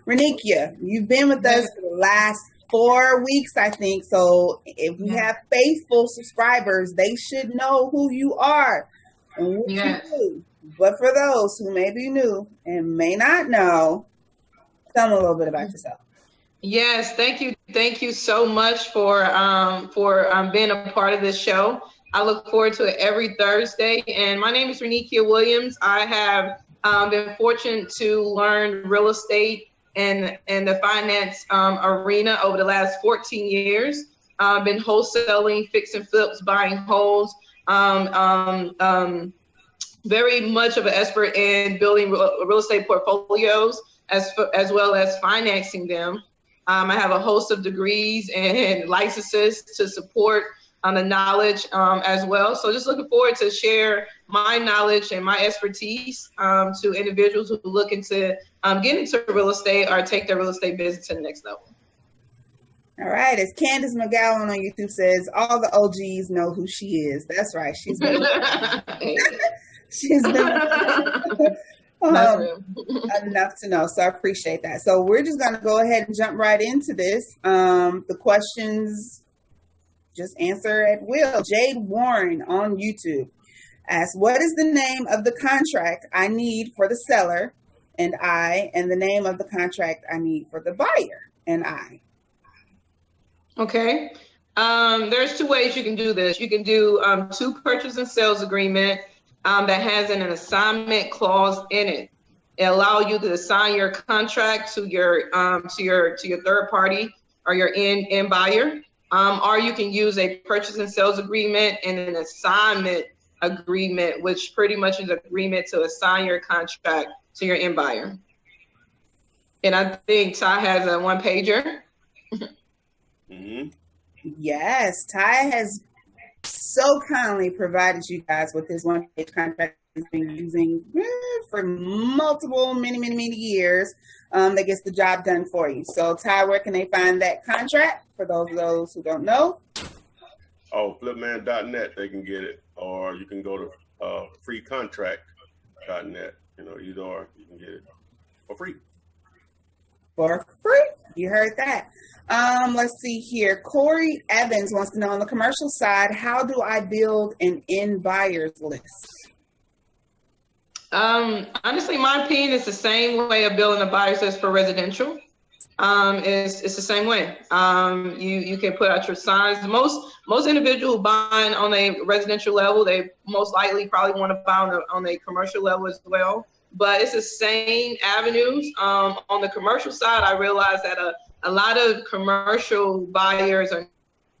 Reunekiea, you've been with us for the last 4 weeks, I think. So if we have faithful subscribers, they should know who you are and what you do. But for those who may be new and may not know, tell them a little bit about yourself. Yes, thank you. Thank you so much for being a part of this show. I look forward to it every Thursday. And my name is Reunekiea Williams. I have been fortunate to learn real estate and the finance arena over the last 14 years. I've been wholesaling, fixing flips, buying homes. Very much of an expert in building real estate portfolios as well as financing them. I have a host of degrees and licenses to support the knowledge as well. So just looking forward to share my knowledge and my expertise to individuals who are looking to get into real estate or take their real estate business to the next level. All right. As Candace McGowan on YouTube says, all the OGs know who she is. That's right. She's been enough to know. So I appreciate that. So we're just going to go ahead and jump right into this. The questions, just answer at will. Jade Warren on YouTube asks, what is the name of the contract I need for the seller and the name of the contract I need for the buyer and I? Okay. There's 2 ways you can do this. You can do 2 purchase and sales agreement that has an assignment clause in it. It allows you to assign your contract to your third party or your end buyer. Or you can use a purchase and sales agreement and an assignment agreement, which pretty much is an agreement to assign your contract to your end buyer. And I think Ty has a 1-pager. Mm-hmm. Yes, Ty has so kindly provided you guys with this 1-page contract he's been using for many years that gets the job done for you. So Ty, where can they find that contract for those who don't know? Oh, flipman.net, they can get it, or you can go to freecontract.net. Either or, you can get it for free. For free. You heard that. Let's see here. Corey Evans wants to know, on the commercial side, how do I build an end buyers list? Honestly, my opinion is the same way of building a buyers list for residential. It's the same way. You can put out your signs. Most individuals buying on a residential level, they most likely probably want to buy on a commercial level as well. But it's the same avenues. On the commercial side, I realize that a lot of commercial buyers are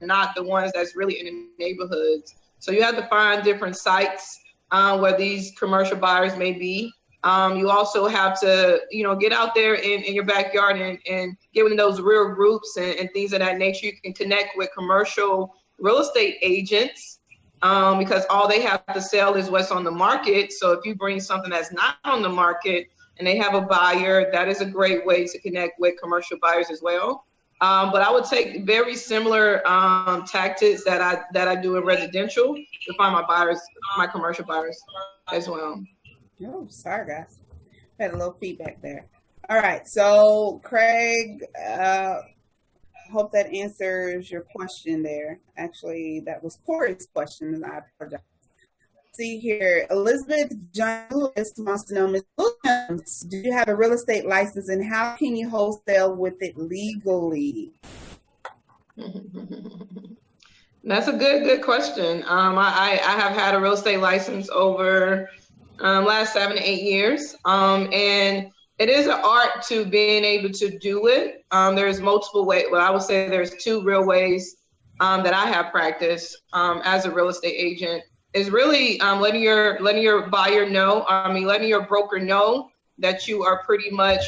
not the ones that's really in the neighborhoods. So you have to find different sites where these commercial buyers may be. You also have to, get out there in your backyard and get in those real groups and things of that nature. You can connect with commercial real estate agents because all they have to sell is what's on the market. So if you bring something that's not on the market and they have a buyer, that is a great way to connect with commercial buyers as well. But I would take very similar tactics that I do in residential to find my commercial buyers as well. Oh, sorry guys. I had a little feedback there. All right. So Craig, hope that answers your question there. Actually, that was Corey's question, and I apologize. See here, Elizabeth John Lewis wants to know, Ms. Williams, do you have a real estate license and how can you wholesale with it legally? That's a good question. I have had a real estate license over last 7 to 8 years. And it is an art to being able to do it. There's multiple ways. Well, I would say there's 2 real ways that I have practiced as a real estate agent. Is really letting your buyer know, letting your broker know that you are pretty much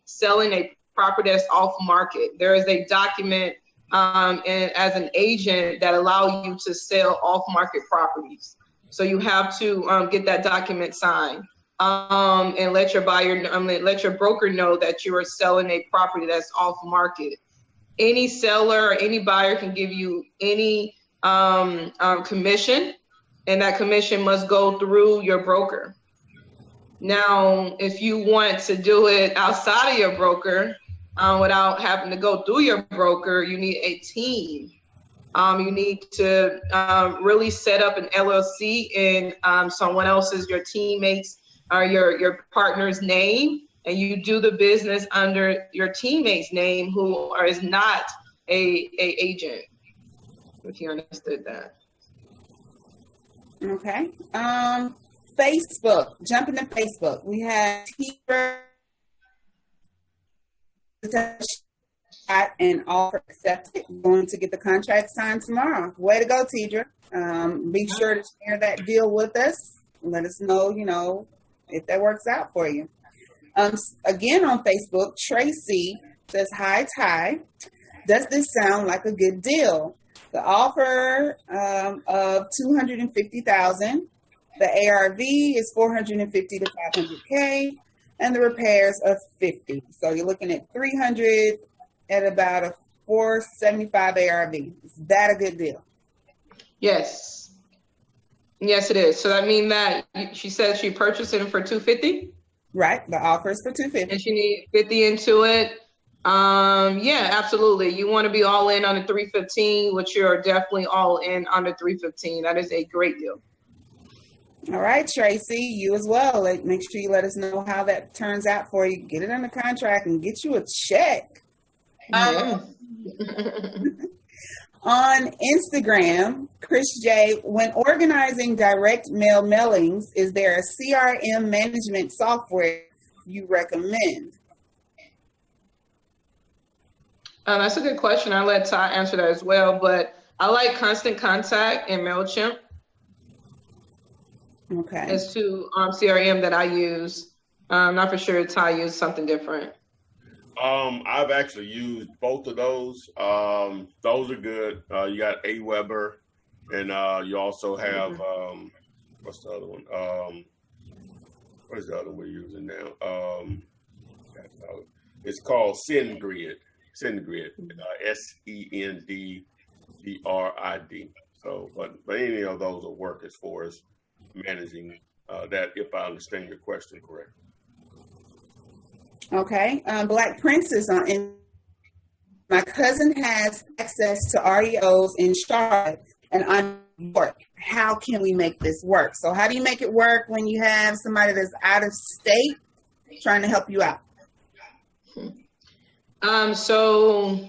selling a property that's off market. There is a document and as an agent that allow you to sell off market properties. So you have to get that document signed and let your let your broker know that you are selling a property that's off market. Any seller or any buyer can give you any commission, and that commission must go through your broker. Now, if you want to do it outside of your broker, without having to go through your broker, you need a team. You need to really set up an LLC in someone else's, your teammates or your partner's name, and you do the business under your teammate's name, who is not a agent. If you understood that. Okay. Facebook. Jumping to Facebook. We have and offer accepted. Going to get the contract signed tomorrow. Way to go, Tidra. Be sure to share that deal with us. Let us know, if that works out for you. Again on Facebook, Tracy says, "Hi, Ty. Does this sound like a good deal? The offer of $250,000. The ARV is 450 to 500K, and the repairs of 50. So you're looking at 300 at about a 475 ARV. Is that a good deal?" Yes. Yes, it is. So that means that she said she purchased it for 250. Right. The offer is for 250, and she needs 50 into it. Yeah, absolutely. You want to be all in on the 315, which you're definitely all in on the 315. That is a great deal. All right, Tracy, you as well. Make sure you let us know how that turns out for you. Get it under contract and get you a check. On Instagram, Chris J, when organizing direct mail mailings, is there a CRM management software you recommend? That's a good question. I'll let Ty answer that as well, but I like Constant Contact and MailChimp. Okay. As to CRM that I use. I'm not for sure Ty used something different. I've actually used both of those. Those are good. You got Aweber, and you also have what's the other one? What is the other one we're using now? It's called SendGrid. SendGrid. SendGrid. So, but any of those will work as far as managing that, if I understand your question correctly. Okay. Black Princess on. My cousin has access to REOs in Charlotte and on New York. How can we make this work? So how do you make it work when you have somebody that's out of state trying to help you out? So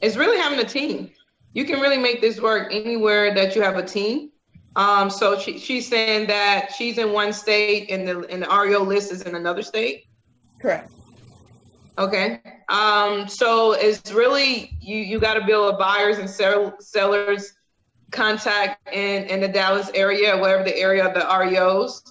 it's really having a team. You can really make this work anywhere that you have a team. So she's saying that she's in one state and the REO list is in another state. Correct. Okay. So it's really, you got to build a buyers and sellers contact in the Dallas area, whatever the area of the REOs.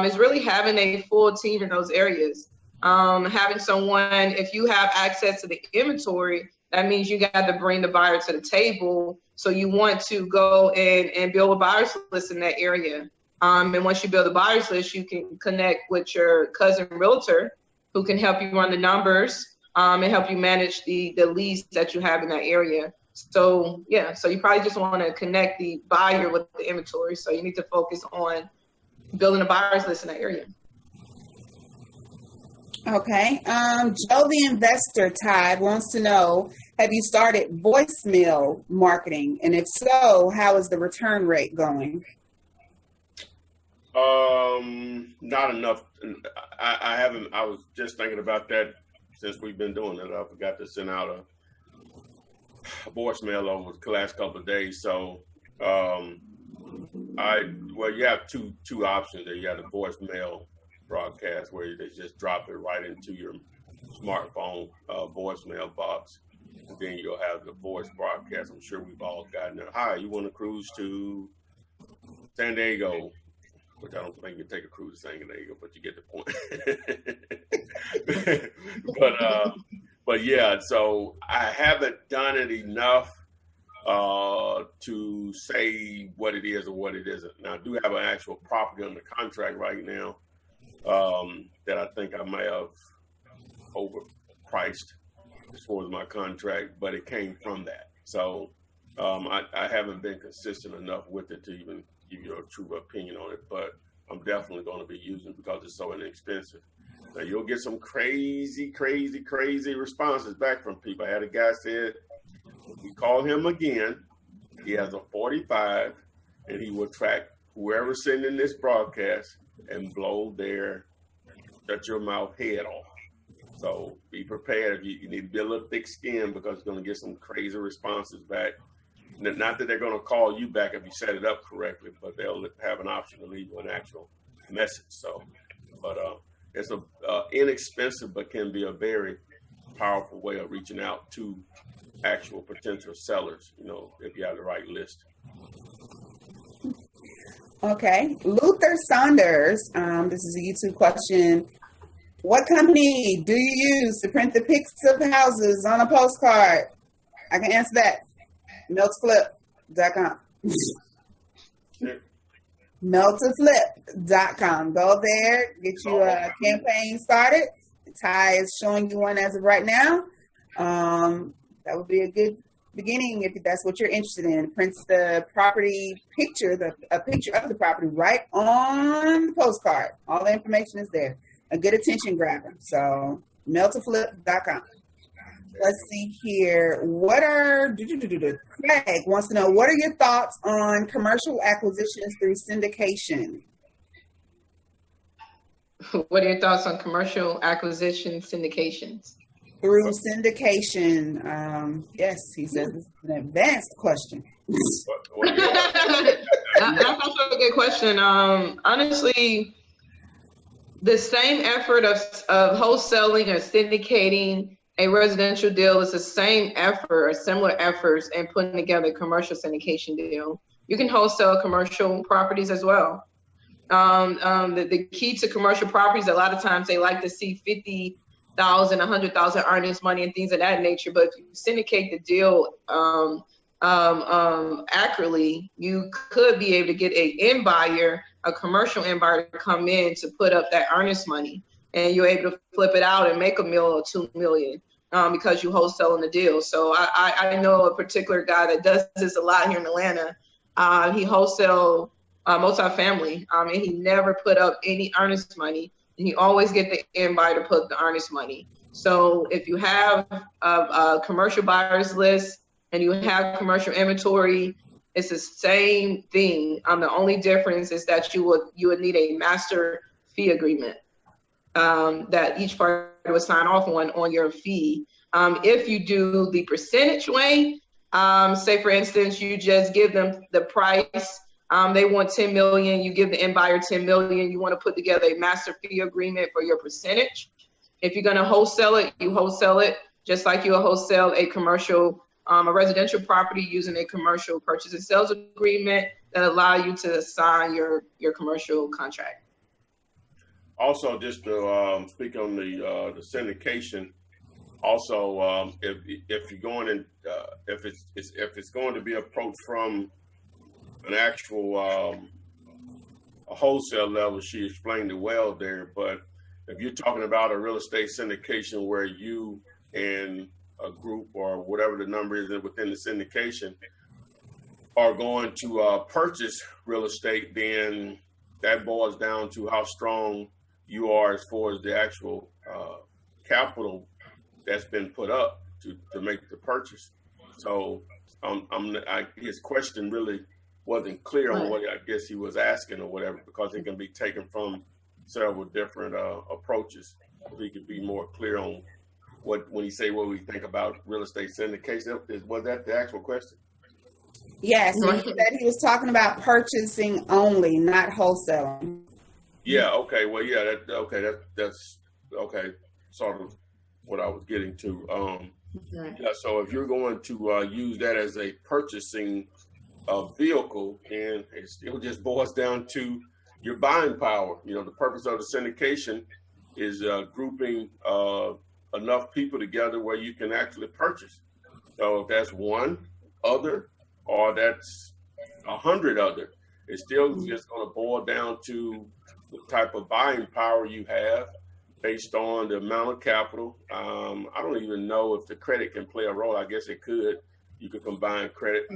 Is really having a full team in those areas. Having someone, if you have access to the inventory, that means you got to bring the buyer to the table. So you want to go and build a buyer's list in that area. And once you build a buyer's list, you can connect with your cousin realtor who can help you run the numbers and help you manage the leads that you have in that area. So yeah, so you probably just want to connect the buyer with the inventory. So you need to focus on building a buyer's list in that area. Okay. Joe the Investor, Ty, wants to know, have you started voicemail marketing? And if so, how is the return rate going? Not enough. I haven't. I was just thinking about that since we've been doing it. I forgot to send out a voicemail over the last couple of days. So, you have two options there. You have the voicemail broadcast where they just drop it right into your smartphone voicemail box. And then you'll have the voice broadcast. I'm sure we've all gotten it. Hi, you want to cruise to San Diego? Which I don't think you take a cruise to San Diego, but you get the point. But yeah, so I haven't done it enough to say what it is or what it isn't. Now I do have an actual property under contract right now that I think I may have overpriced as far as my contract, but it came from that. So I haven't been consistent enough with it to even give you a true opinion on it. But I'm definitely going to be using it because it's so inexpensive. Now you'll get some crazy responses back from people. I had a guy said, if we call him again, he has a 45 and he will track whoever's sending this broadcast and blow their shut your mouth head off. So be prepared. You need to be a little thick skinned because you're going to get some crazy responses back. Not that they're going to call you back if you set it up correctly, but they'll have an option to leave you an actual message. So, but it's a inexpensive, but can be a very powerful way of reaching out to actual potential sellers, you know, if you have the right list. Okay. Luther Saunders, this is a YouTube question. What company do you use to print the pics of houses on a postcard? I can answer that. Meltoflip.com. Meltoflip.com. Go there, get you a campaign started. Ty is showing you one as of right now. That would be a good beginning if that's what you're interested in. It prints the property picture, a picture of the property right on the postcard. All the information is there. A good attention grabber. So meltoflip.com. Let's see here. Craig wants to know, what are your thoughts on commercial acquisitions through syndication? What are your thoughts on commercial acquisition syndications? Through syndication. Yes, he says this is an advanced question. That's also a good question. Honestly, the same effort of wholesaling or syndicating a residential deal is the same effort or similar efforts in putting together a commercial syndication deal. You can wholesale commercial properties as well. The key to commercial properties, a lot of times they like to see 50,000, 100,000 earnings money and things of that nature. But if you syndicate the deal accurately, you could be able to get a commercial end buyer to come in to put up that earnest money, and you're able to flip it out and make $1 million or $2 million because you wholesaling the deal. So I know a particular guy that does this a lot here in Atlanta. He wholesale multifamily, and he never put up any earnest money, and you always get the end buyer to put the earnest money. So if you have a commercial buyers list and you have commercial inventory, it's the same thing. The only difference is that you would need a master fee agreement that each party would sign off on your fee. If you do the percentage way, say for instance, you just give them the price. They want 10 million. You give the end buyer 10 million. You want to put together a master fee agreement for your percentage. If you're going to wholesale it, you wholesale it just like you will wholesale a commercial, a residential property using a commercial purchase and sales agreement that allow you to sign your commercial contract. Also, just to speak on the syndication. Also, if you're going in, if it's going to be approached from an actual a wholesale level, she explained it well there. But if you're talking about a real estate syndication where you and a group or whatever the number is within the syndication are going to purchase real estate, then that boils down to how strong you are as far as the actual capital that's been put up to make the purchase. So his question really wasn't clear on what I guess he was asking or whatever, because it can be taken from several different approaches. If he could be more clear on when he say what we think about real estate syndication, was that the actual question? Yes, he said he was talking about purchasing only, not wholesaling. Yeah. Okay. Well, yeah. That's okay. Sort of what I was getting to. Yeah. So if you're going to use that as a purchasing vehicle, and it still just boils down to your buying power. You know, the purpose of the syndication is grouping enough people together where you can actually purchase. So if that's one other or that's 100 other, it's still just going to boil down to the type of buying power you have based on the amount of capital. I don't even know if the credit can play a role. I guess it could. You could combine credit.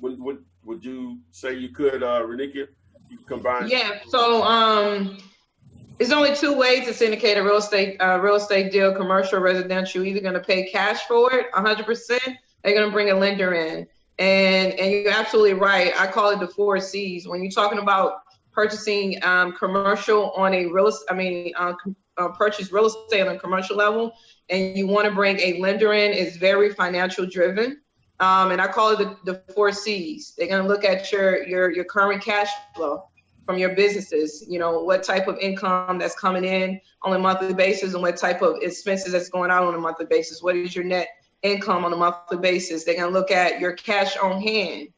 Would you say you could, Reunekiea? combine? Yeah. So there's only two ways to syndicate a real estate deal: commercial, or residential. You're either going to pay cash for it, 100%. They're going to bring a lender in, and you're absolutely right. I call it the 4 C's. When you're talking about purchasing commercial on a purchase real estate on a commercial level, and you want to bring a lender in, it's very financial driven. And I call it the 4 C's. They're going to look at your current cash flow from your businesses, what type of income that's coming in on a monthly basis and what type of expenses that's going out on a monthly basis. What is your net income on a monthly basis? They're going to look at your cash on hand,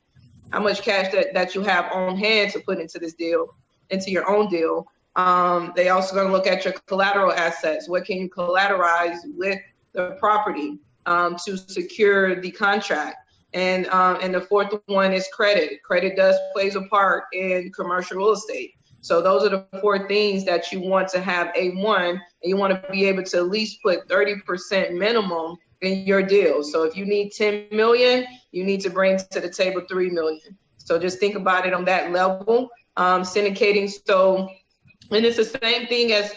how much cash that you have on hand to put into this deal, into your own deal. They also going to look at your collateral assets. What can you collateralize with the property to secure the contract? And the fourth one is credit. Credit plays a part in commercial real estate. So those are the 4 things that you want to have A1, and you want to be able to at least put 30% minimum in your deal. So if you need 10 million, you need to bring to the table 3 million. So just think about it on that level. Syndicating. So, and it's the same thing as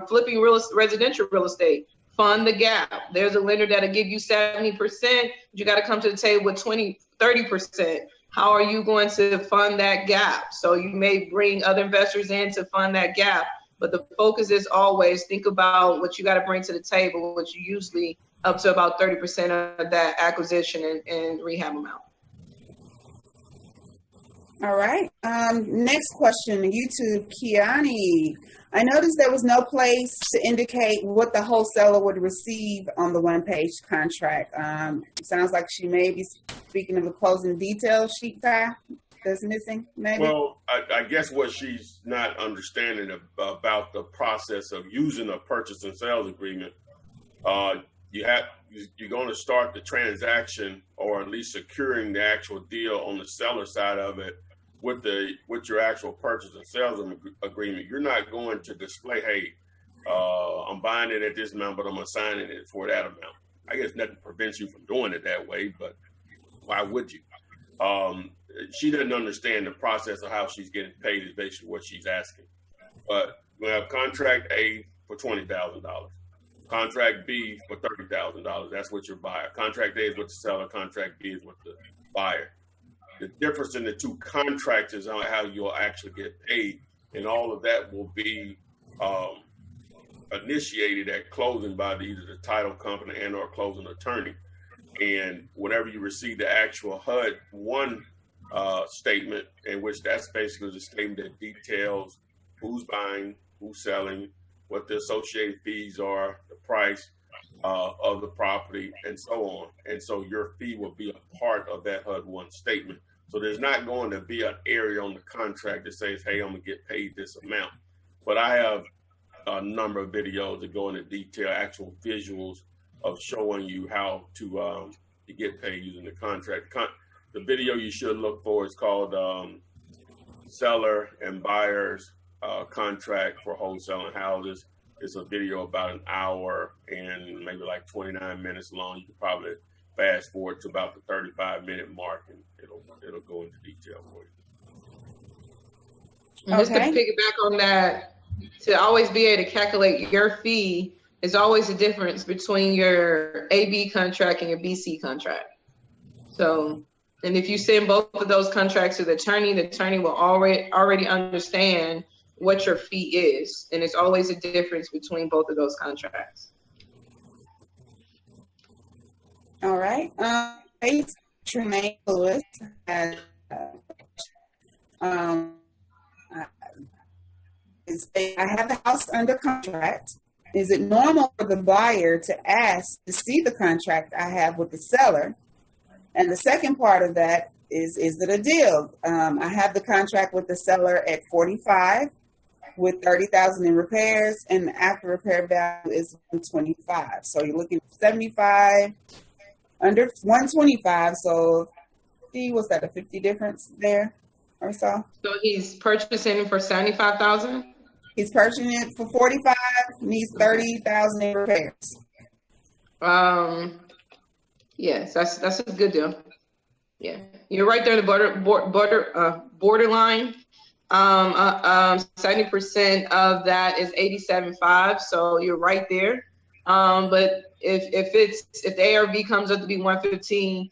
flipping residential real estate. Fund the gap. There's a lender that'll give you 70%. But you got to come to the table with 30%. How are you going to fund that gap? So you may bring other investors in to fund that gap, but the focus is always think about what you got to bring to the table, which you usually up to about 30% of that acquisition and rehab amount. All right. Next question, YouTube, Kiani. I noticed there was no place to indicate what the wholesaler would receive on the one-page contract. It sounds like she may be speaking of the closing details sheet file that's missing, maybe? Well, I guess what she's not understanding about the process of using a purchase and sales agreement, you're going to start the transaction, or at least securing the actual deal on the seller side of it with your actual purchase and sales agreement. You're not going to display, hey, I'm buying it at this amount, but I'm assigning it for that amount. I guess nothing prevents you from doing it that way, but why would you? She doesn't understand the process of how she's getting paid is basically what she's asking. But we have contract A for $20,000. Contract B for $30,000. That's what your buyer. Contract A is what the seller. Contract B is what the buyer. The difference in the two contracts is on how you'll actually get paid, and all of that will be initiated at closing by either the title company and or closing attorney. And whenever you receive the actual HUD-1 statement, in which that's basically the statement that details who's buying, who's selling, what the associated fees are, the price of the property, and so on. And so your fee will be a part of that HUD-1 statement. So there's not going to be an area on the contract that says, hey, I'm going to get paid this amount. But I have a number of videos that go into detail, actual visuals of showing you how to get paid using the contract. The video you should look for is called Seller and Buyers Contract for Wholesaling Houses. It's a video about an hour and maybe like 29 minutes long. You can probably fast forward to about the 35-minute mark, and it'll go into detail for you. Okay. Just to piggyback on that, to always be able to calculate your fee is always a difference between your AB contract and your BC contract. So, and if you send both of those contracts to the attorney will already understand what your fee is, and it's always a difference between both of those contracts. All right. Tremaine Lewis has, I have the house under contract. Is it normal for the buyer to ask to see the contract I have with the seller? And the second part of that is it a deal? I have the contract with the seller at 45 with 30,000 in repairs, and the after repair value is 125. So you're looking at 75 under 125. So what's that, a 50 difference there or so? So he's purchasing for 75,000? He's purchasing it for 45, needs 30,000 in repairs. Yes, that's a good deal. Yeah, you're right there in the borderline. 70% of that is 87.5, so you're right there. But if the ARV comes up to be 115,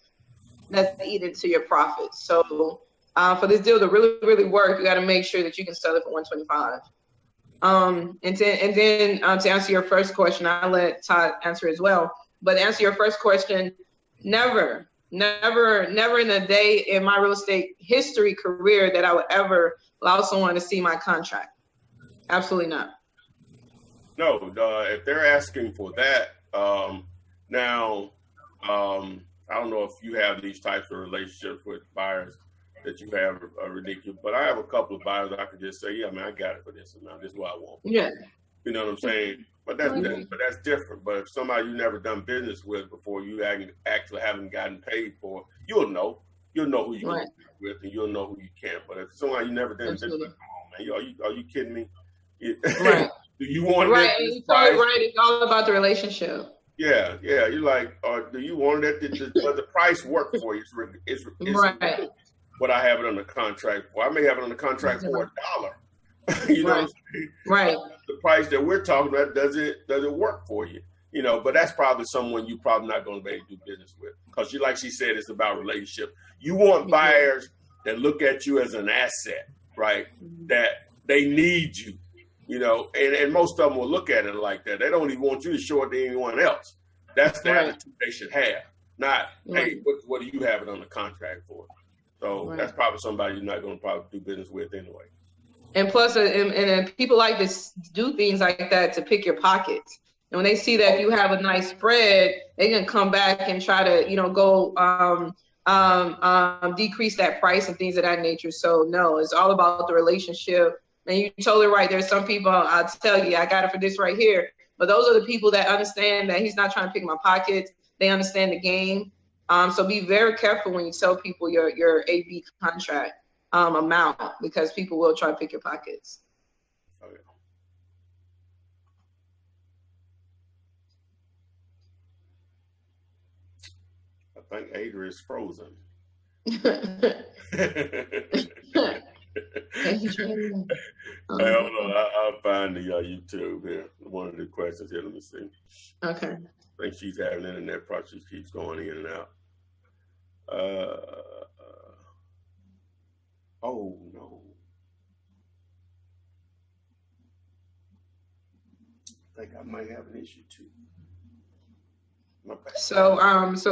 that's eaten to your profit. So for this deal to really work, you got to make sure that you can sell it for 125. And then to answer your first question, I'll let Todd answer as well. But to answer your first question, never in a day in my real estate history career that I would ever allow someone to see my contract. Absolutely not. No, if they're asking for that, now, I don't know if you have these types of relationships with buyers that you have, Reunekiea, but I have a couple of buyers I could just say, yeah, man, I got it for this amount. This is what I want. Yeah. You know what I'm saying? But that's different. But if somebody you never done business with before, you actually haven't gotten paid for, you'll know. You'll know who you can work with, and you'll know who you can't. But if somebody you never done business with, come on, man, are you kidding me? Right. Do you want right? And you totally right. It's all about the relationship. Yeah. You're like, do you want it? Does the price work for you? It's right. What I have it under contract for. I may have it under contract for $1. You know what I'm saying? Right. The price that we're talking about, does it work for you? You know, but that's probably someone you probably not going to be able to do business with. Because like she said, it's about relationship. You want buyers that look at you as an asset, right? That they need you, you know, and most of them will look at it like that. They don't even want you to show it to anyone else. That's the attitude they should have. Not, hey, what do you have it on the contract for? So that's probably somebody you're not going to probably do business with anyway. And plus, and people like to do things like that to pick your pockets. And when they see that you have a nice spread, they can come back and try to, you know, go decrease that price and things of that nature. So no, it's all about the relationship. And you're totally right. There's some people, I'll tell you, I got it for this right here. But those are the people that understand that he's not trying to pick my pockets. They understand the game. So be very careful when you tell people your AV contract amount, because people will try to pick your pockets. Oh, yeah. I think Ada is frozen. I'll find the YouTube here. One of the questions here. Let me see. Okay. I think she's having internet problems. She keeps going in and out. Oh no. I think I might have an issue too. So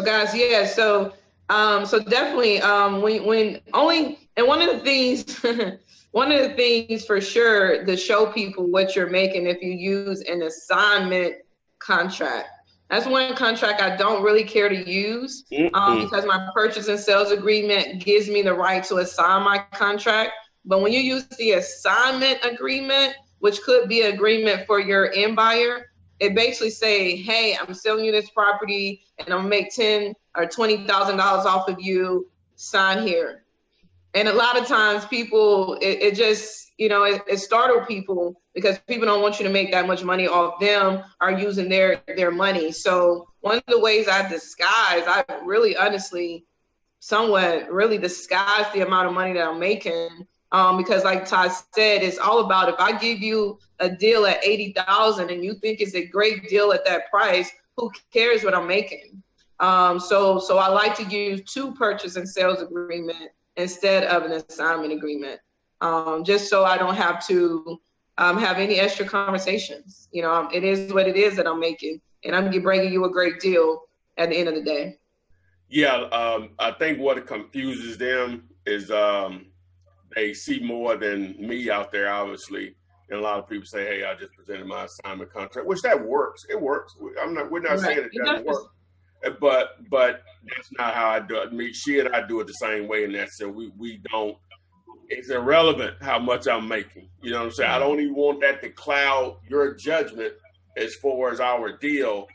guys, yeah, so definitely when only, and one of the things for sure to show people what you're making, if you use an assignment contract. That's one contract I don't really care to use because my purchase and sales agreement gives me the right to assign my contract. But when you use the assignment agreement, which could be an agreement for your end buyer, it basically say, hey, I'm selling you this property and I'm gonna make $10,000 or $20,000 off of you, sign here. And a lot of times people, it just, you know, it startled people because people don't want you to make that much money off them or using their money. So one of the ways I really honestly somewhat really disguise the amount of money that I'm making. Because like Todd said, it's all about, if I give you a deal at $80,000 and you think it's a great deal at that price, who cares what I'm making? So I like to use 2 purchase and sales agreement instead of an assignment agreement, just so I don't have to have any extra conversations. You know, it is what it is that I'm making, and I'm bringing you a great deal at the end of the day. Yeah, I think what confuses them is they see more than me out there, obviously. And a lot of people say, hey, I just presented my assignment contract, which that works. It works. We're not saying it doesn't work. But that's not how I do it. I mean, she and I do it the same way in that sense. We don't, it's irrelevant how much I'm making. You know what I'm saying? I don't even want that to cloud your judgment as far as our deal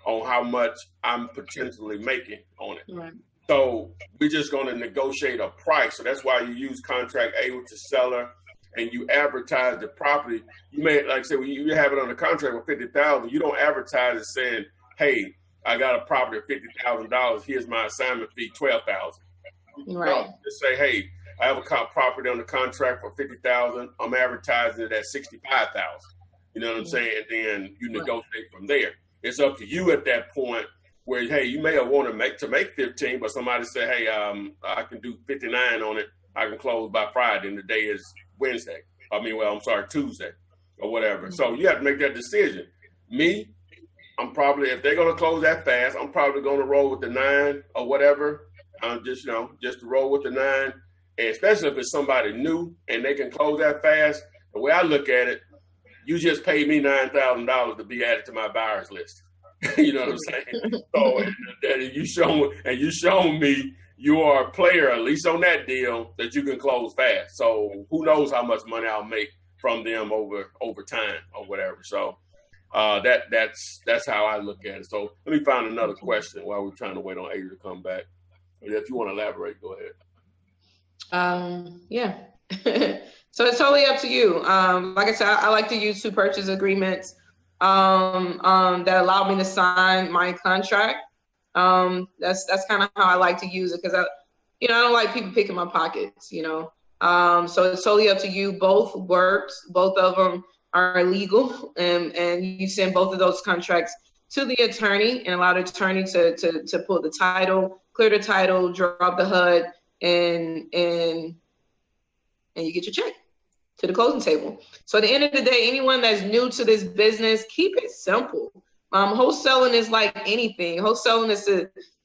on how much I'm potentially making on it. Right. So we're just going to negotiate a price. So that's why you use contract A with the seller and you advertise the property. You may, like I said, when you have it on the contract with $50,000, you don't advertise it saying, hey, I got a property of $50,000. Here's my assignment fee, $12,000. Right. No, just say, hey, I have a property on the contract for $50,000. I'm advertising it at $65,000. You know what I'm saying? And then you negotiate from there. It's up to you at that point where, hey, you may have wanted to make 15, but somebody said, hey, I can do 59 on it. I can close by Friday, and the day is Wednesday. Tuesday or whatever. So you have to make that decision. Me, I'm probably, if they're going to close that fast, I'm probably going to roll with the 9 or whatever. Just to roll with the 9. And especially if it's somebody new and they can close that fast. The way I look at it, you just paid me $9,000 to be added to my buyers list. You know what I'm saying? So and you shown me you are a player, at least on that deal, that you can close fast. So who knows how much money I'll make from them over time or whatever. So that's how I look at it. So let me find another question while we're trying to wait on Ada to come back. If you want to elaborate, go ahead. Yeah. So it's totally up to you. Like I said, I like to use 2 purchase agreements that allow me to sign my contract. That's kind of how I like to use it, because I don't like people picking my pockets, So it's totally up to you. Both works. Both of them are legal, and you send both of those contracts to the attorney and allow the attorney to pull the title, clear the title, drop the HUD, and you get your check to the closing table. So at the end of the day, anyone that's new to this business, keep it simple. Wholesaling is like anything. Wholesaling is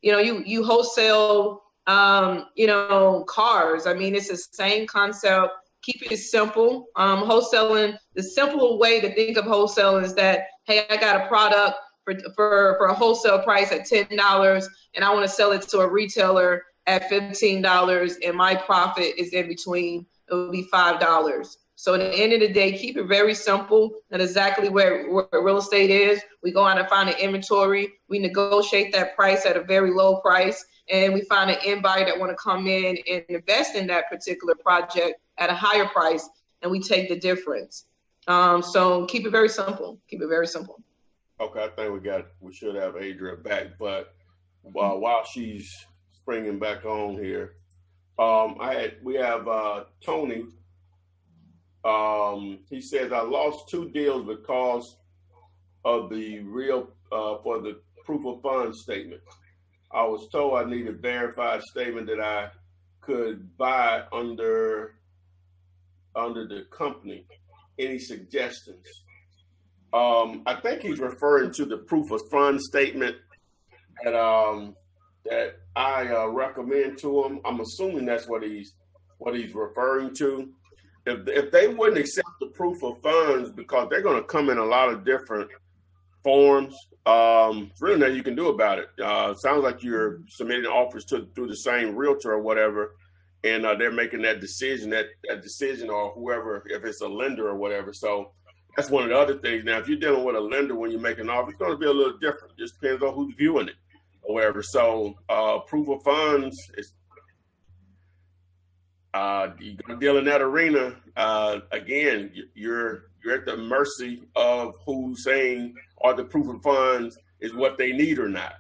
you wholesale, cars. I mean, it's the same concept. Keep it simple. Wholesaling, the simple way to think of wholesaling is that, hey, I got a product for a wholesale price at $10, and I want to sell it to a retailer at $15, and my profit is in between. It will be $5. So at the end of the day, keep it very simple. And exactly where real estate is, we go out and find an inventory. We negotiate that price at a very low price, and we find an end buyer that want to come in and invest in that particular project at a higher price, and we take the difference. So keep it very simple. Keep it very simple. Okay, I think we should have Adria back, but while she's springing back on here, we have Tony. He says, I lost 2 deals because of the for the proof of funds statement. I was told I needed a verified statement that I could buy under the company. Any suggestions? I think he's referring to the proof of funds statement that I recommend to him. I'm assuming that's what he's referring to. If they wouldn't accept the proof of funds, because they're going to come in a lot of different forms, there's really nothing you can do about it. It sounds like you're submitting offers through the same realtor or whatever, and they're making that decision or whoever, if it's a lender or whatever. So that's one of the other things. Now, if you're dealing with a lender when you're making an offer, it's going to be a little different. It just depends on who's viewing it or whatever. So proof of funds is you're going to deal in that arena. Again, you're at the mercy of who's saying, or the proof of funds is what they need or not.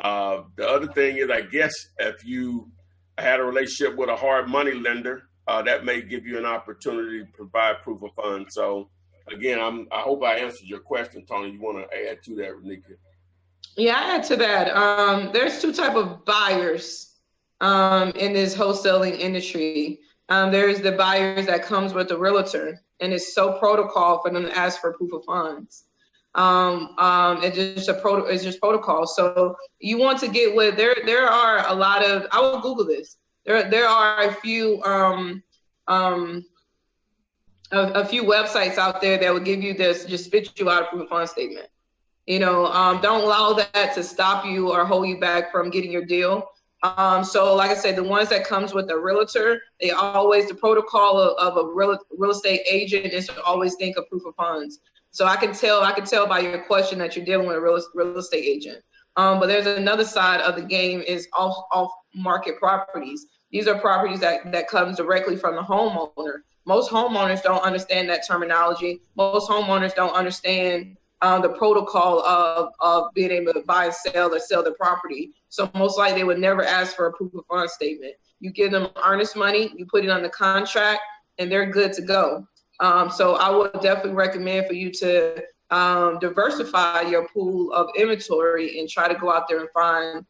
The other thing is, I guess, if you had a relationship with a hard money lender, that may give you an opportunity to provide proof of funds. So again, I hope I answered your question, Tony. You want to add to that, Reunekiea? Yeah, I add to that. There's 2 types of buyers in this wholesaling industry. There's the buyers that comes with the realtor, and it's so protocol for them to ask for proof of funds. It's just protocol. So you want to get with there are a lot of, I will Google this. There are a few websites out there that will give you this, just spit you out a proof of funds statement. Don't allow that to stop you or hold you back from getting your deal. So like I said, the ones that comes with a realtor, the protocol of a real estate agent is to always think of proof of funds. So I can tell by your question that you're dealing with a real estate agent. But there's another side of the game is off market properties. These are properties that comes directly from the homeowner. Most homeowners don't understand that terminology. Most homeowners don't understand the protocol of being able to buy, sell, or sell the property. So most likely they would never ask for a proof of funds statement. You give them earnest money, you put it on the contract, and they're good to go. So I would definitely recommend for you to diversify your pool of inventory and try to go out there and find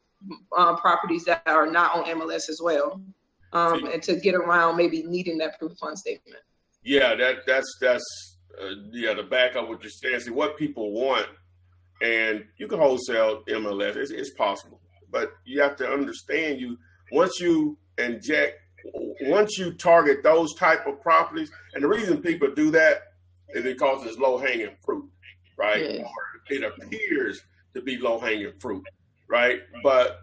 properties that are not on MLS as well, and to get around maybe needing that proof of fund statement. Yeah, that's to back up what you're saying. See what people want, and you can wholesale MLS. It's possible, but you have to understand once you target those type of properties, and the reason people do that is because it's low hanging fruit, right? Yes. Or it appears to be low hanging fruit, right? But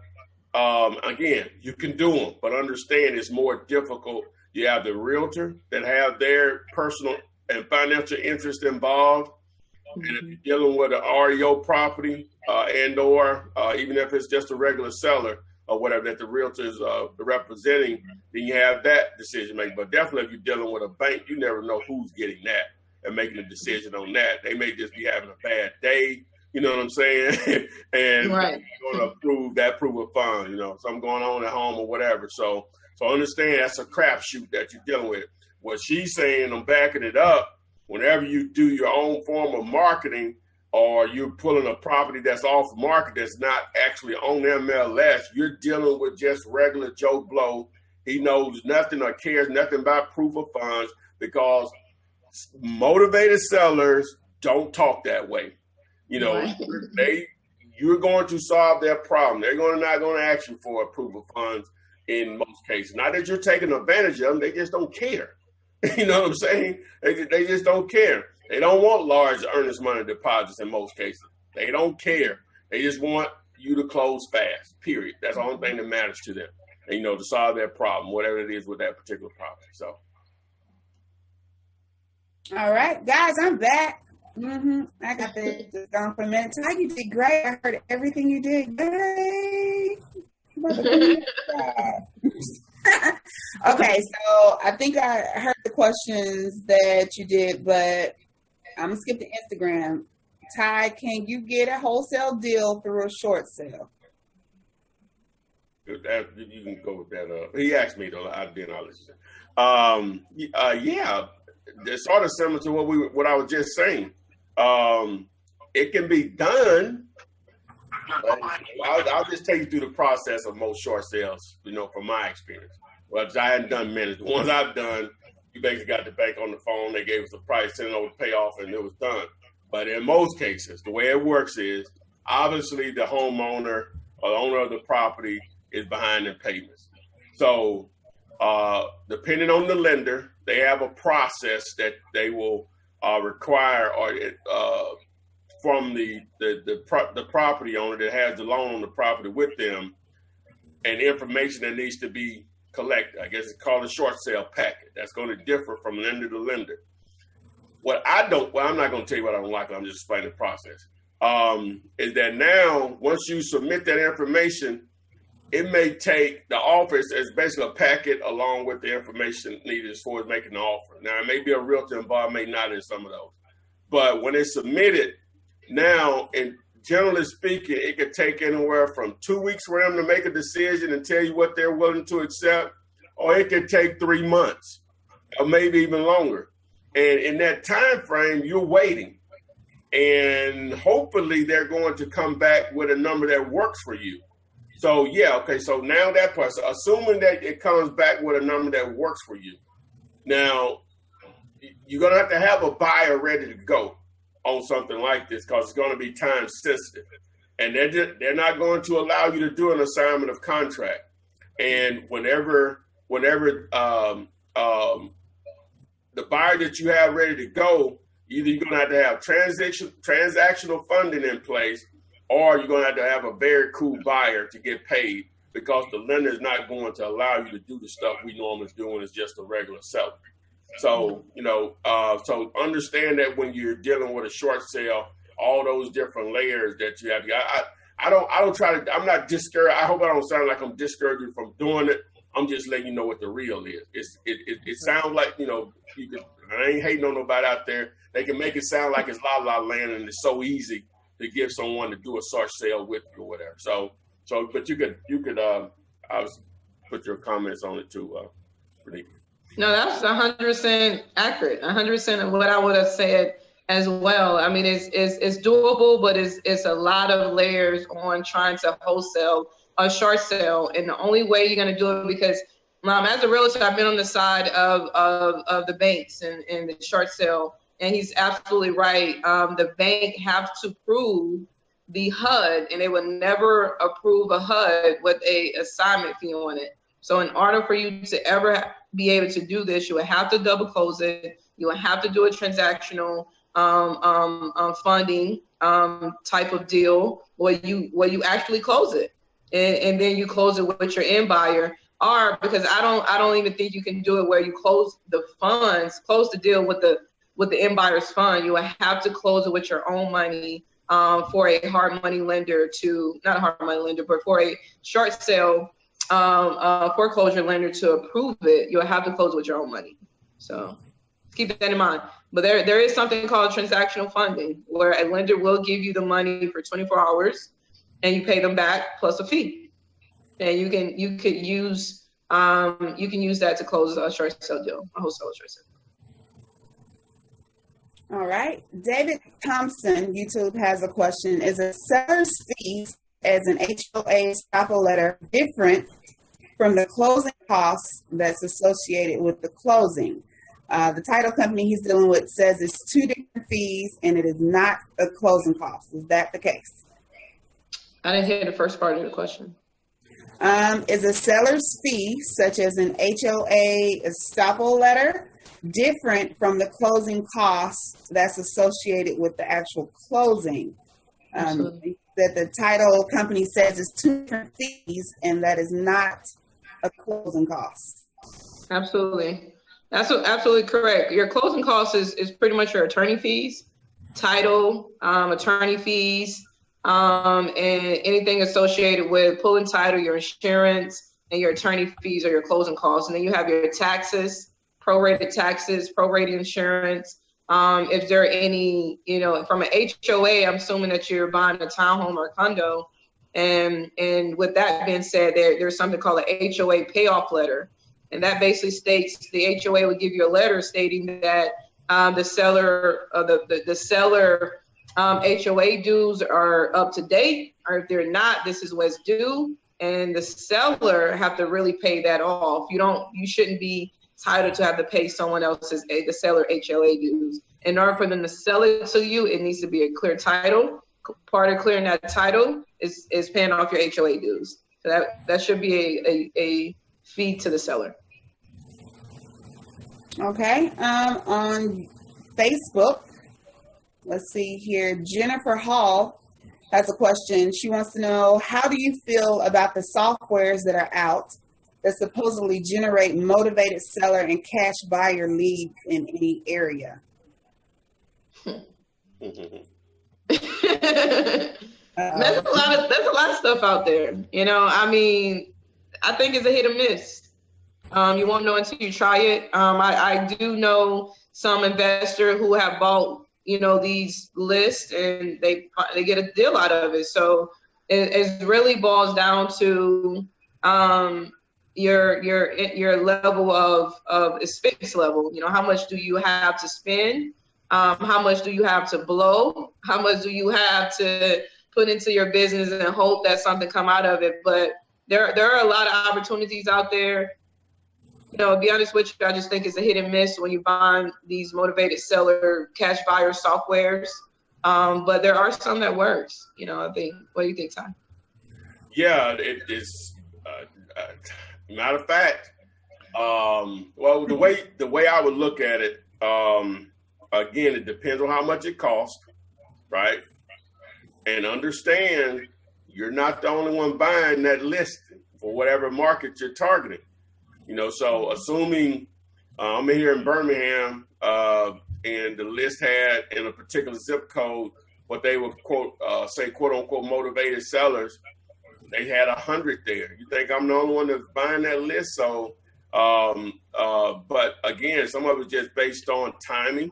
again, you can do them, but understand it's more difficult. You have the realtor that have their personal and financial interest involved. And if you're dealing with an REO property and or even if it's just a regular seller or whatever that the realtor is representing, then you have that decision making. But definitely if you're dealing with a bank, you never know who's getting that and making a decision on that. They may just be having a bad day. You know what I'm saying? And right. You're going to approve that proof of funds, something going on at home or whatever. So understand that's a crapshoot that you're dealing with. What she's saying, I'm backing it up, whenever you do your own form of marketing or you're pulling a property that's off market that's not actually on MLS, you're dealing with just regular Joe Blow. He knows nothing or cares nothing about proof of funds because motivated sellers don't talk that way. Right. You're going to solve their problem. They're not going to ask you for a proof of funds in most cases. Not that you're taking advantage of them, they just don't care. You know what I'm saying? They just don't care. They don't want large earnest money deposits in most cases. They don't care. They just want you to close fast, period. That's the only thing that matters to them. And, to solve their problem, whatever it is with that particular property. So. All right, guys, I'm back. I got just gone for a minute. Ty, you did great. I heard everything you did. Yay! Okay, so I think I heard the questions that you did, but I'm gonna skip to Instagram. Ty, can you get a wholesale deal through a short sale? You can go with that. He asked me though. I'll let you say. Yeah, it's sort of similar to what I was just saying. It can be done. I'll just take you through the process of most short sales, from my experience. Well, I hadn't done many. The ones I've done, you basically got the bank on the phone. They gave us the price, sent it over the payoff, and it was done. But in most cases, the way it works is obviously the homeowner or the owner of the property is behind in payments. So depending on the lender, they have a process that they will require from the property owner that has the loan on the property with them, and information that needs to be collected. I guess it's called a short sale packet. That's going to differ from lender to lender. I'm not going to tell you what I don't like. I'm just explaining the process. Is that now, once you submit that information, it may take the office as basically a packet along with the information needed as far as making the offer. Now, it may be a realtor involved, may not in some of those. But when it's submitted, now, and generally speaking, it could take anywhere from 2 weeks for them to make a decision and tell you what they're willing to accept, or it could take 3 months, or maybe even longer. And in that time frame, you're waiting. And hopefully they're going to come back with a number that works for you. So, yeah, okay, so now that part, so assuming that it comes back with a number that works for you, now you're going to have a buyer ready to go on something like this because it's going to be time sensitive. And they're not going to allow you to do an assignment of contract. And whenever the buyer that you have ready to go, either you're going to have transactional funding in place, or you're going to have a very cool buyer to get paid because the lender is not going to allow you to do the stuff we normally do when it's just a regular seller. So, so understand that when you're dealing with a short sale, all those different layers that you have. I'm not discouraged. I hope I don't sound like I'm discouraged you from doing it. I'm just letting you know what the real is. It sounds like, I ain't hating on nobody out there. They can make it sound like it's la la land and it's so easy to give someone to do a short sale with you or whatever. So, but you could obviously put your comments on it too, Reunekiea. No, that's 100% accurate. 100% of what I would have said as well. I mean, it's doable, but it's a lot of layers on trying to wholesale a short sale. And the only way you're going to do it, because as a realtor, I've been on the side of the banks and the short sale, and he's absolutely right. The bank have to prove the HUD, and they will never approve a HUD with a assignment fee on it. So in order for you to ever be able to do this, you would have to double close it. You would have to do a transactional funding type of deal where you actually close it, and then you close it with your end buyer. Or because I don't even think you can do it where you close the deal with the end buyer's fund. You would have to close it with your own money for a hard money lender not a hard money lender, but for a short sale foreclosure lender to approve it. You'll have to close with your own money. So keep that in mind. But there is something called transactional funding, where a lender will give you the money for 24 hours and you pay them back plus a fee. And you can use that to close a short sale deal, a wholesale short sale. All right. David Thompson, YouTube, has a question. Is a seller's fees as an HOA stop letter different from the closing costs that's associated with the closing? The title company he's dealing with says it's two different fees and it is not a closing cost. Is that the case? I didn't hear the first part of the question. Is a seller's fee, such as an HOA estoppel letter, different from the closing costs that's associated with the actual closing? That the title company says it's two different fees and that is not a closing cost. Absolutely. That's absolutely correct. Your closing cost is pretty much your attorney fees, title, attorney fees, and anything associated with pulling title, your insurance, and your attorney fees are your closing costs. And then you have your taxes, prorated taxes, prorated insurance. If there are any, from an HOA, I'm assuming that you're buying a townhome or a condo. And with that being said, there's something called a HOA payoff letter. And that basically states the HOA would give you a letter stating that the seller HOA dues are up to date, or if they're not, this is what's due. And the seller have to really pay that off. You shouldn't be entitled to have to pay someone else's, the seller HOA dues. In order for them to sell it to you, it needs to be a clear title. Part of clearing that title is paying off your HOA dues. So that should be a fee to the seller. Okay. On Facebook, let's see here. Jennifer Hall has a question. She wants to know, how do you feel about the softwares that are out that supposedly generate motivated seller and cash buyer leads in any area? There's a lot of stuff out there. I think it's a hit or miss. You won't know until you try it. I do know some investor who have bought, these lists and they get a deal out of it. So it really boils down to your level of expense level. How much do you have to spend? How much do you have to blow? How much do you have to put into your business and hope that something come out of it? But there are a lot of opportunities out there. To be honest with you, I just think it's a hit and miss when you find these motivated seller cash buyer softwares. But there are some that works. I think. What do you think, Ty? Yeah, it is. Matter of fact, well, the way I would look at it, again, it depends on how much it costs, right? And understand you're not the only one buying that list for whatever market you're targeting. So assuming I'm here in Birmingham and the list had in a particular zip code what they would quote unquote motivated sellers, they had 100 there. You think I'm the only one that's buying that list? So But again, some of it's just based on timing.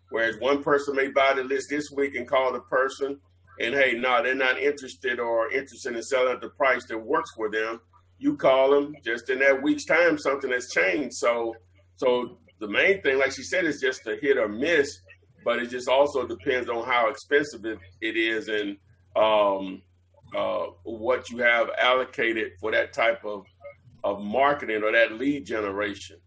Whereas one person may buy the list this week and call the person, and hey, no, they're not interested in selling at the price that works for them. You call them just in that week's time, something has changed. So the main thing, like she said, is just a hit or miss, but it just also depends on how expensive it is and what you have allocated for that type of marketing or that lead generation.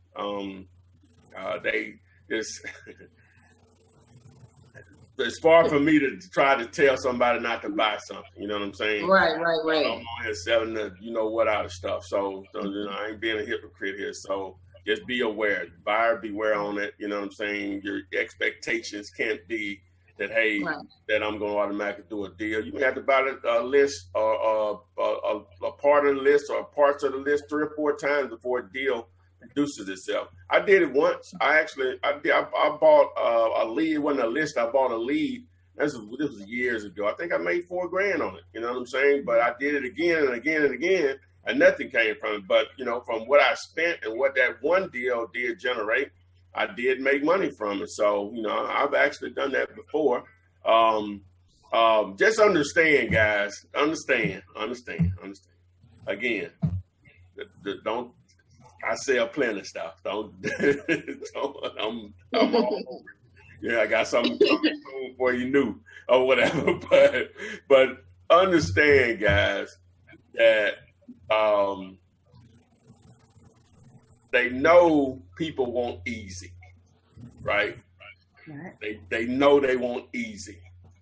It's far for me to try to tell somebody not to buy something. You know what I'm saying? Right. I'm on here selling the what out of stuff. So I ain't being a hypocrite here. So just be aware. Buyer beware on it. You know what I'm saying? Your expectations can't be that, hey, that I'm going to automatically do a deal. You may have to buy a list or a part of the list or parts of the list 3 or 4 times before a deal produces itself. I did it once. I bought a lead. It wasn't a list. I bought a lead. This was years ago. I think I made $4,000 on it. You know what I'm saying? But I did it again and again and again, and nothing came from it. But from what I spent and what that one deal did generate, I did make money from it. So I've actually done that before. Just understand, guys. Understand. Again, don't. I sell plenty of stuff. I'm all over it. I got something coming soon before you knew or whatever. But understand, guys, that they know people want easy, right? They know they want easy.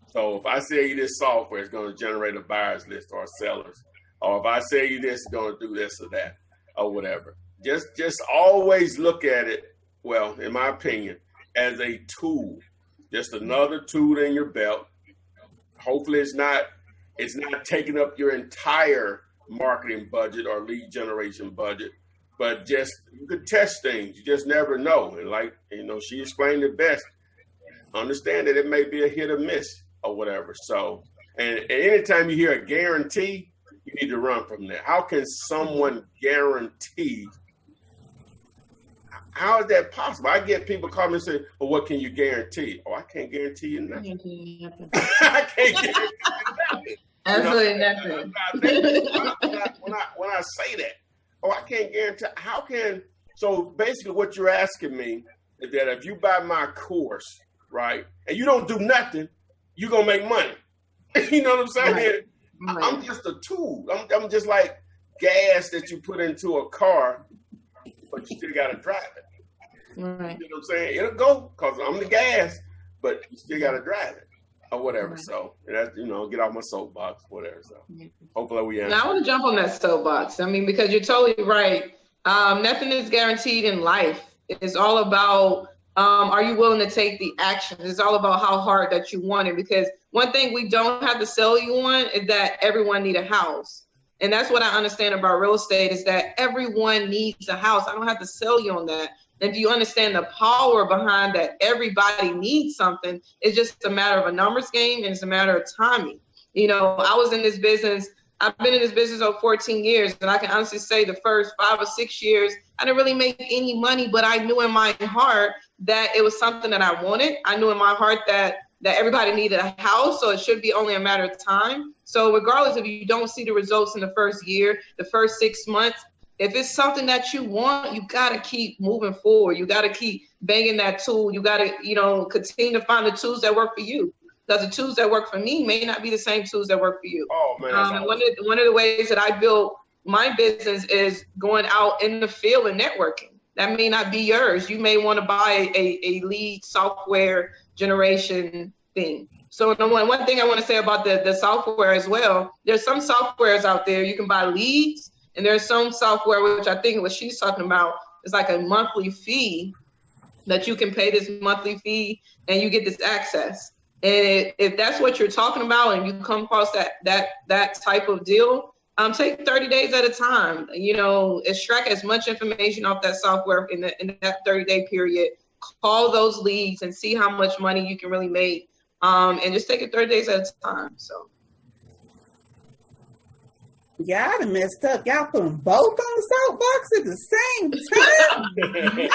So if I sell you this software, it's going to generate a buyer's list or sellers. Or if I sell you this, it's going to do this or that or whatever. Just always look at it, well, in my opinion, as a tool, just another tool in your belt. Hopefully it's not taking up your entire marketing budget or lead generation budget, but just you could test things. You just never know. And like, she explained it best. Understand that it may be a hit or miss or whatever. So, and anytime you hear a guarantee, you need to run from that. How can someone guarantee? How is that possible? I get people call me and say, well, what can you guarantee? Oh, I can't guarantee you nothing. I can't guarantee you nothing. Absolutely nothing. When I say that, oh, I can't guarantee. How can, so basically what you're asking me is that if you buy my course, right, and you don't do nothing, you're going to make money. You know what I'm saying? Right. I'm just a tool. I'm just like gas that you put into a car, but you still got to drive it. Right. You know what I'm saying? It'll go because I'm the gas, but you still got to drive it or whatever. Right. So that's, get off my soapbox, whatever. So hopefully we answer. Now I want to jump on that soapbox. I mean, because you're totally right. Nothing is guaranteed in life. It's all about, are you willing to take the action? It's all about how hard that you want it. Because one thing we don't have to sell you on is that everyone need a house. And that's what I understand about real estate is that everyone needs a house. I don't have to sell you on that. And if you understand the power behind that everybody needs something, it's just a matter of a numbers game and it's a matter of timing. I was in this business. I've been in this business over 14 years, and I can honestly say the first 5 or 6 years, I didn't really make any money, but I knew in my heart that it was something that I wanted. I knew in my heart that everybody needed a house, so it should be only a matter of time. So regardless if you don't see the results in the first year, the first 6 months, if it's something that you want, you got to keep moving forward. You got to keep banging that tool. You got to, continue to find the tools that work for you. Because the tools that work for me may not be the same tools that work for you. Oh, man. One of the ways that I built my business is going out in the field and networking. That may not be yours. You may want to buy a lead software generation thing. So one thing I want to say about the software as well, there's some softwares out there you can buy leads, and there's some software, which I think what she's talking about is like a monthly fee that you can pay this monthly fee and you get this access. And if that's what you're talking about and you come across that type of deal, take 30 days at a time, extract as much information off that software in that 30-day period, call those leads and see how much money you can really make. And just take it 30 days at a time. So. Yeah, I done messed up. Y'all put them both on the soapbox at the same time. Man,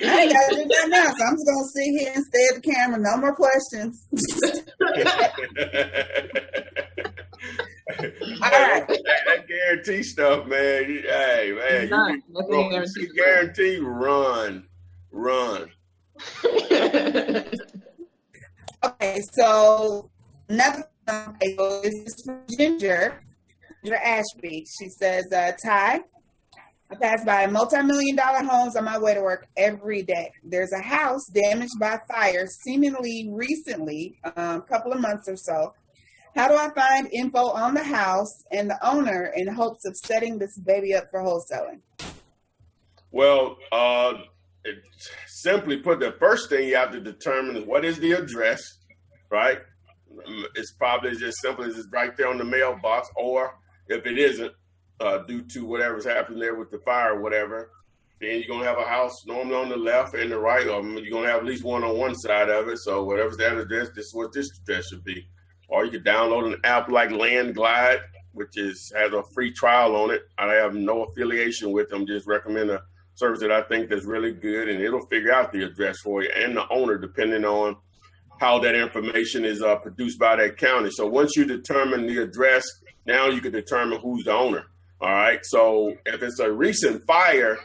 I ain't got to do that now, so I'm just going to sit here and stare at the camera. No more questions. All right. That guarantee stuff, man. Hey, man, you guarantee run. Okay, so another this is from Ginger Ashby. She says, Ty, I pass by multi-million-dollar homes on my way to work every day. There's a house damaged by fire seemingly recently, a couple of months or so. How do I find info on the house and the owner in hopes of setting this baby up for wholesaling? Well, simply put, the first thing you have to determine is what is the address, right? It's probably just simple as it's right there on the mailbox, or if it isn't, due to whatever's happening there with the fire or whatever, then you're going to have a house normally on the left and the right of them. You're going to have at least one on one side of it. So whatever's that address, this is what this address should be. Or you could download an app like Land Glide, which has a free trial on it. I have no affiliation with them, just recommend a service that I think that's really good, and it'll figure out the address for you and the owner, depending on how that information is produced by that county. So once you determine the address, now you can determine who's the owner. All right. So if it's a recent fire,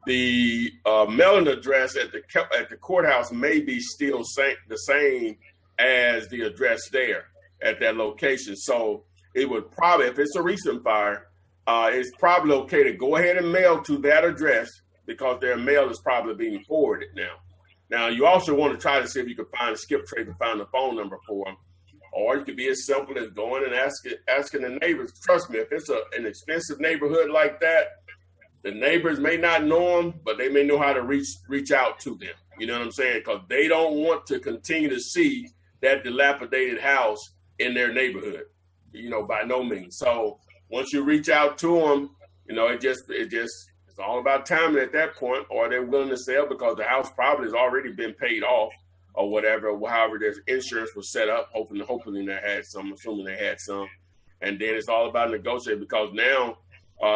the mailing address at the courthouse may be still the same as the address there at that location. So it would probably, if it's a recent fire, it's probably okay to go ahead and mail to that address because their mail is probably being forwarded now. Now, you also want to try to see if you can find a skip trace and find the phone number for them. Or it could be as simple as going and asking the neighbors. Trust me, if it's an expensive neighborhood like that, the neighbors may not know them, but they may know how to reach out to them. You know what I'm saying? Because they don't want to continue to see that dilapidated house in their neighborhood, by no means. So once you reach out to them, it's all about timing at that point, or they're willing to sell because the house probably has already been paid off or whatever, however their insurance was set up, hopefully they had some, assuming they had some. And then it's all about negotiating because now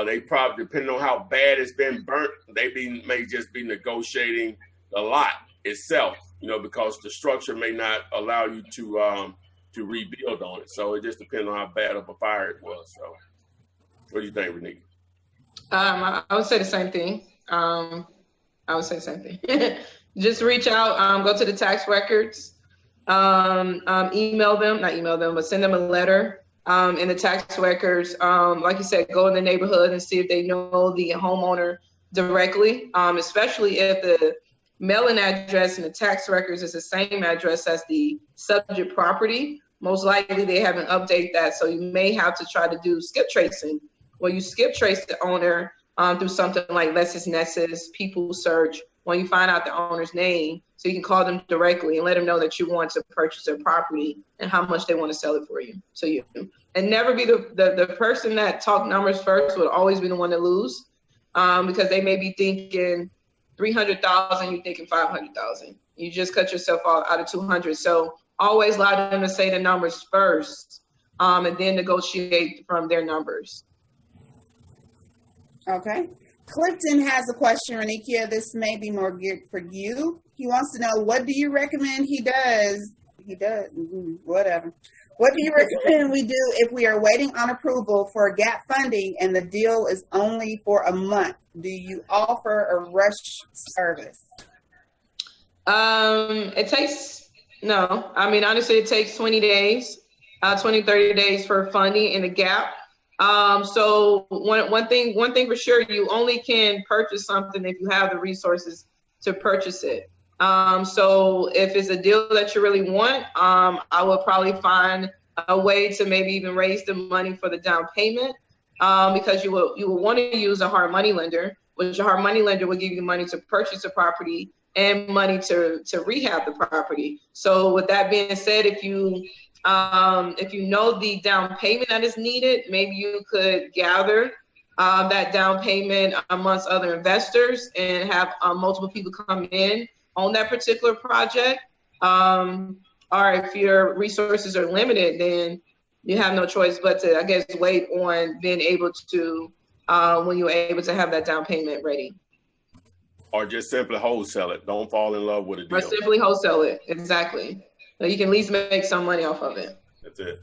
they probably, depending on how bad it's been burnt, may just be negotiating the lot itself, because the structure may not allow you to rebuild on it. So it just depends on how bad of a fire it was. So what do you think, Reunekiea? I would say the same thing. Just reach out, go to the tax records, not email them, but send them a letter in the tax records. Like you said, go in the neighborhood and see if they know the homeowner directly, especially if the mailing address in the tax records is the same address as the subject property. Most likely they haven't updated that, so you may have to try to do skip tracing, where you skip trace the owner through something like LexisNexis, People Search, when you find out the owner's name, so you can call them directly and let them know that you want to purchase their property and how much they want to sell it for you. And never be the person that talk numbers first would always be the one to lose, because they may be thinking 300,000, you're thinking 500,000. You just cut yourself out of 200. So always allow them to say the numbers first, and then negotiate from their numbers. Okay. Clifton has a question, Reunekiea. This may be more geared for you. He wants to know, what do you recommend whatever. What do you recommend we do if we are waiting on approval for gap funding and the deal is only for a month? Do you offer a rush service? Honestly, it takes 20 days, 30 days for funding in the gap. So one thing for sure, you only can purchase something if you have the resources to purchase it. So if it's a deal that you really want, I would probably find a way to maybe even raise the money for the down payment, because you will want to use a hard money lender, which a hard money lender will give you money to purchase the property and money to rehab the property. So with that being said, if you know the down payment that is needed, maybe you could gather that down payment amongst other investors and have multiple people come in on that particular project. Or if your resources are limited, then you have no choice but to, I guess, wait on being able to, when you're able to have that down payment ready. Or just simply wholesale it. Don't fall in love with a deal. Or simply wholesale it, exactly. So you can at least make some money off of it. That's it.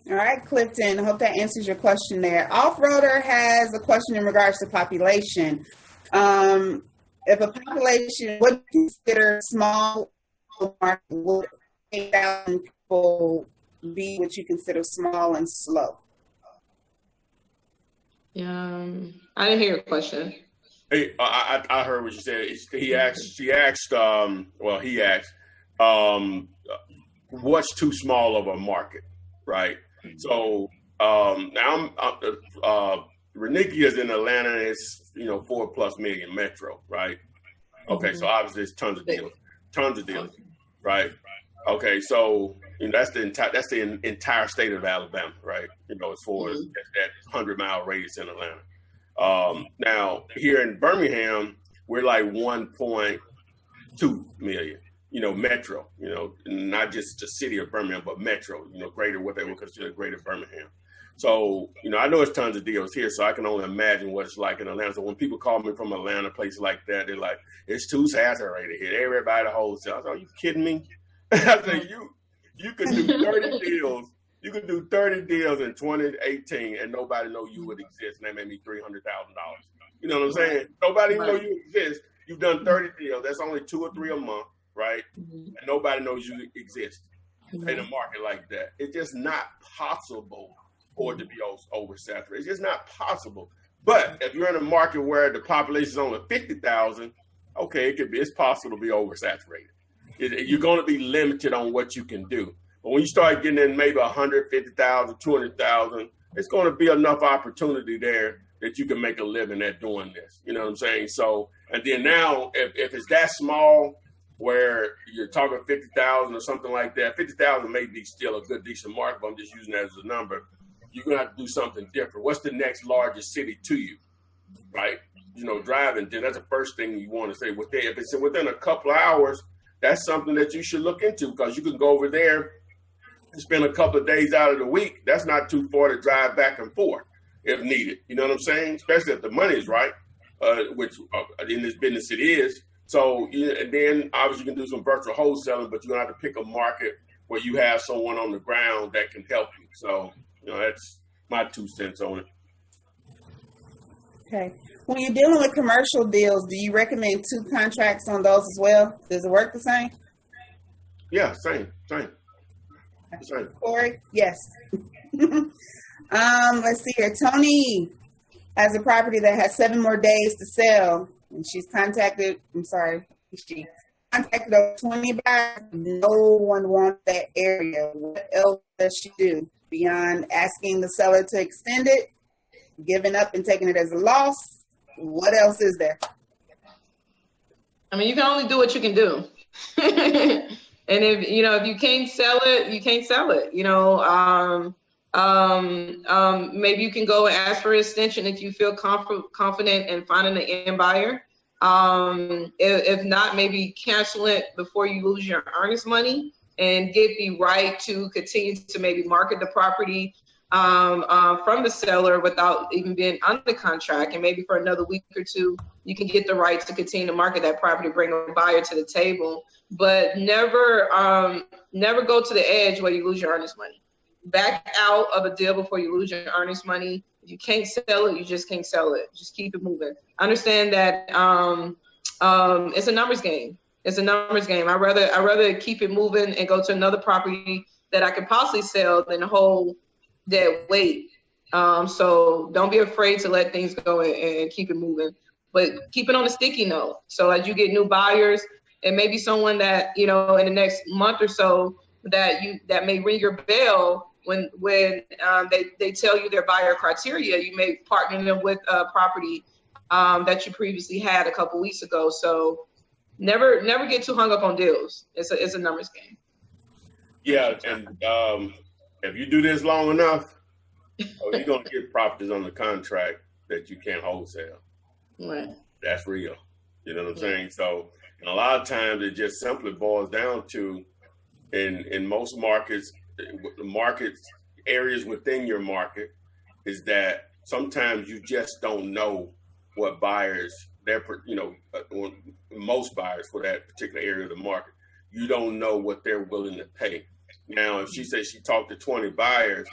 All right, Clifton, I hope that answers your question there. Off-roader has a question in regards to population. If a population, what do you consider small market, would 8,000 people be what you consider small and slow? I didn't hear your question. Hey, I heard what you said. She asked, what's too small of a market, right? So now Reunekiea is in Atlanta. It's 4+ million metro, right? Okay, so obviously it's tons of deals, right? Okay, so that's the entire state of Alabama, right? As far as that 100-mile radius in Atlanta. Now here in Birmingham, we're like 1.2 million. Metro, not just the city of Birmingham, but metro, greater, what they would consider greater Birmingham. So, I know it's tons of deals here, so I can only imagine what it's like in Atlanta. So when people call me from Atlanta, places like that, they're like, it's too saturated here. Everybody wholesale. I was like, are you kidding me? I said, you could do 30 deals. You could do 30 deals in 2018 and nobody know you would exist. And that made me $300,000. You know what I'm saying? Nobody know you exist. You've done 30 deals. That's only 2 or 3 a month. Right? And nobody knows you exist in a market like that. It's just not possible for it to be oversaturated. It's just not possible. But if you're in a market where the population is only 50,000, okay, it's possible to be oversaturated. You're going to be limited on what you can do. But when you start getting in maybe 150,000, 200,000, it's going to be enough opportunity there that you can make a living at doing this. You know what I'm saying? So, and then now, if it's that small, where you're talking 50,000 or something like that, 50,000 may be still a good, decent market, but I'm just using that as a number. You're going to have to do something different. What's the next largest city to you, right? Driving, then that's the first thing you want to say. If it's within a couple of hours, that's something that you should look into, because you can go over there and spend a couple of days out of the week. That's not too far to drive back and forth if needed. You know what I'm saying? Especially if the money is right, which in this business it is. So, and then obviously you can do some virtual wholesaling, but you're going to have to pick a market where you have someone on the ground that can help you. So, that's my 2 cents on it. Okay. When you're dealing with commercial deals, do you recommend 2 contracts on those as well? Does it work the same? Yeah, same. Corey? Yes. Let's see here. Tony has a property that has 7 more days to sell. And she contacted over 20 buyers. No one wants that area. What else does she do beyond asking the seller to extend it, giving up and taking it as a loss? What else is there? I mean, you can only do what you can do. And if you can't sell it, you can't sell it. Maybe you can go and ask for an extension if you feel confident in finding an end buyer. If not, maybe cancel it before you lose your earnest money and get the right to continue to maybe market the property from the seller without even being under contract. And maybe for another week or 2, you can get the right to continue to market that property, bring a buyer to the table, but never go to the edge where you lose your earnest money. Back out of a deal before you lose your earnest money. If you can't sell it, you just can't sell it. Just keep it moving. Understand that it's a numbers game. It's a numbers game. I'd rather keep it moving and go to another property that I could possibly sell than hold that weight. So don't be afraid to let things go and keep it moving. But keep it on a sticky note. So as you get new buyers, and maybe someone that in the next month or so that may ring your bell when they tell you their buyer criteria, you may partner them with a property that you previously had a couple weeks ago. So never get too hung up on deals. It's a numbers game. Yeah, and if you do this long enough, you're gonna get properties on the contract that you can't wholesale. Right. That's real. You know what I'm saying? So, and a lot of times it just simply boils down to, in most markets, the markets areas within your market is that sometimes you just don't know what buyers, most buyers for that particular area of the market, you don't know what they're willing to pay. Now, if she says she talked to 20 buyers,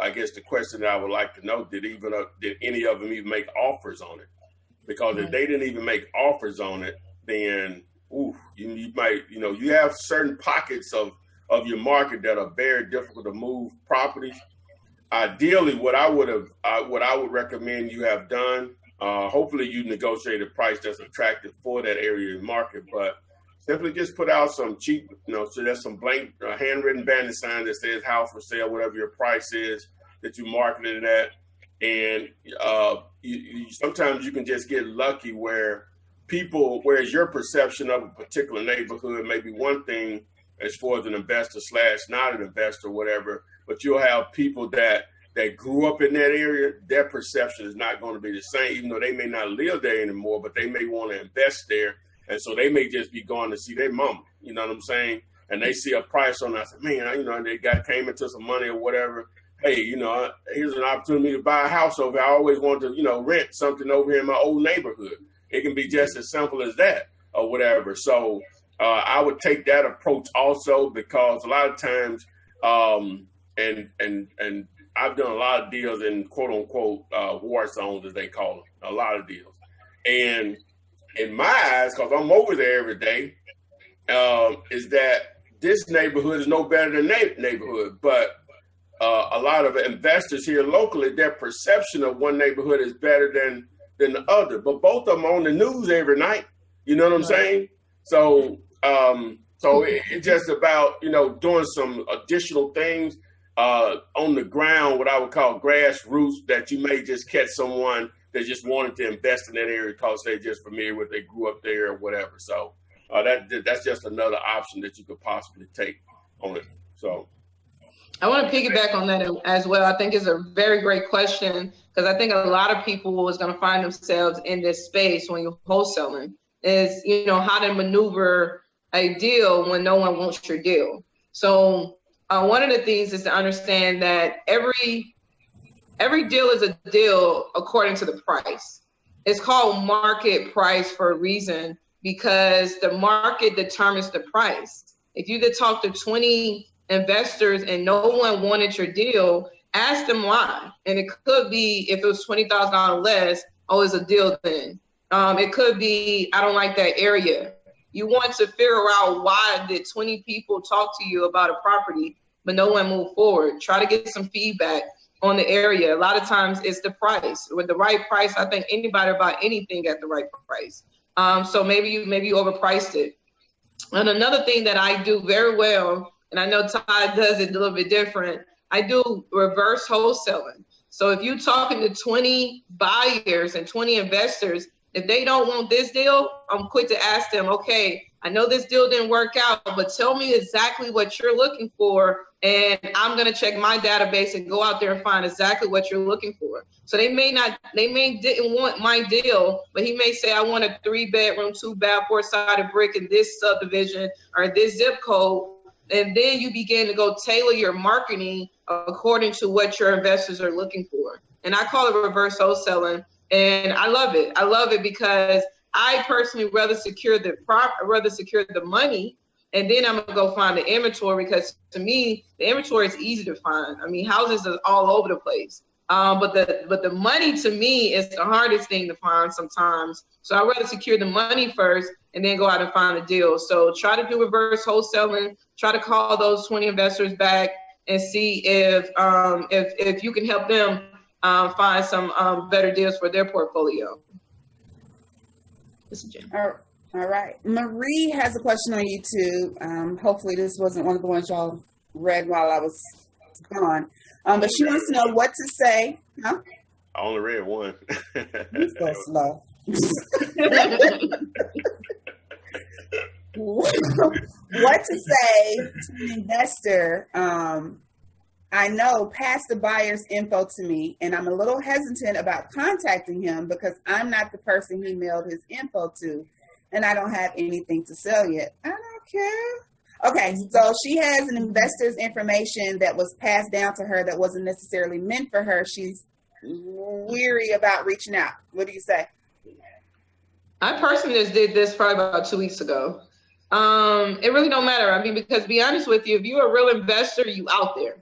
I guess the question that I would like to know, did any of them even make offers on it? Because if they didn't even make offers on it, then you might, you have certain pockets of your market that are very difficult to move properties. Ideally, what I would recommend you have done, hopefully you negotiate a price that's attractive for that area of the market, but simply just put out some cheap, so there's some blank handwritten banner sign that says house for sale, whatever your price is that you marketed it at. And sometimes you can just get lucky whereas your perception of a particular neighborhood may be one thing as far as an investor / not an investor, whatever, but you'll have people that grew up in that area, their perception is not going to be the same, even though they may not live there anymore, but they may want to invest there. And so they may just be going to see their mama, you know what I'm saying? And they see a price on it. I said, man, they came into some money or whatever. Hey, here's an opportunity to buy a house over here. I always wanted to, rent something over here in my old neighborhood. It can be just as simple as that or whatever. So I would take that approach also, because a lot of times, and I've done a lot of deals in quote unquote war zones, as they call them, a lot of deals. And in my eyes, because I'm over there every day, is that this neighborhood is no better than neighborhood. But a lot of investors here locally, their perception of one neighborhood is better than the other. But both of them on the news every night. You know what I'm saying? So it's just about, doing some additional things on the ground, what I would call grassroots, that you may just catch someone that just wanted to invest in that area because they're just familiar with, they grew up there or whatever. So that's just another option that you could possibly take on it. So I want to piggyback on that as well. I think it's a very great question, because I think a lot of people is going to find themselves in this space when you're wholesaling, is, how to maneuver a deal when no one wants your deal. So one of the things is to understand that every deal is a deal according to the price. It's called market price for a reason, because the market determines the price. If you could talk to 20 investors and no one wanted your deal, ask them why. And it could be, if it was $20,000 less, it's a deal then. It could be, I don't like that area. You want to figure out why did 20 people talk to you about a property, but no one moved forward. Try to get some feedback on the area. A lot of times it's the price. With the right price, I think anybody buy anything at the right price. So maybe you overpriced it. And another thing that I do very well, and I know Todd does it a little bit different, I do reverse wholesaling. So if you're talking to 20 buyers and 20 investors, if they don't want this deal, I'm quick to ask them, okay, I know this deal didn't work out, but tell me exactly what you're looking for, and I'm going to check my database and go out there and find exactly what you're looking for. So they may didn't want my deal, but he may say, I want a 3-bedroom, 2-bath, 4-sided brick in this subdivision or this zip code. And then you begin to go tailor your marketing according to what your investors are looking for. And I call it reverse wholesaling. And I love it. I love it because I personally rather secure the money, and then I'm gonna go find the inventory, because to me the inventory is easy to find. I mean, houses are all over the place, but the money to me is the hardest thing to find sometimes. So I'd rather secure the money first and then go out and find a deal. So try to do reverse wholesaling. Try to call those 20 investors back and see if you can help them find some better deals for their portfolio. All right. Marie has a question on YouTube. Hopefully this wasn't one of the ones y'all read while I was gone. But she wants to know what to say. Huh? I only read one. You're so slow. What to say to an investor? I know passed the buyer's info to me, and I'm a little hesitant about contacting him because I'm not the person he mailed his info to, and I don't have anything to sell yet. I don't care. Okay, so she has an investor's information that was passed down to her that wasn't necessarily meant for her. She's weary about reaching out. What do you say? I personally just did this probably about 2 weeks ago. It really don't matter. I mean, because to be honest with you, if you're a real investor, you out there.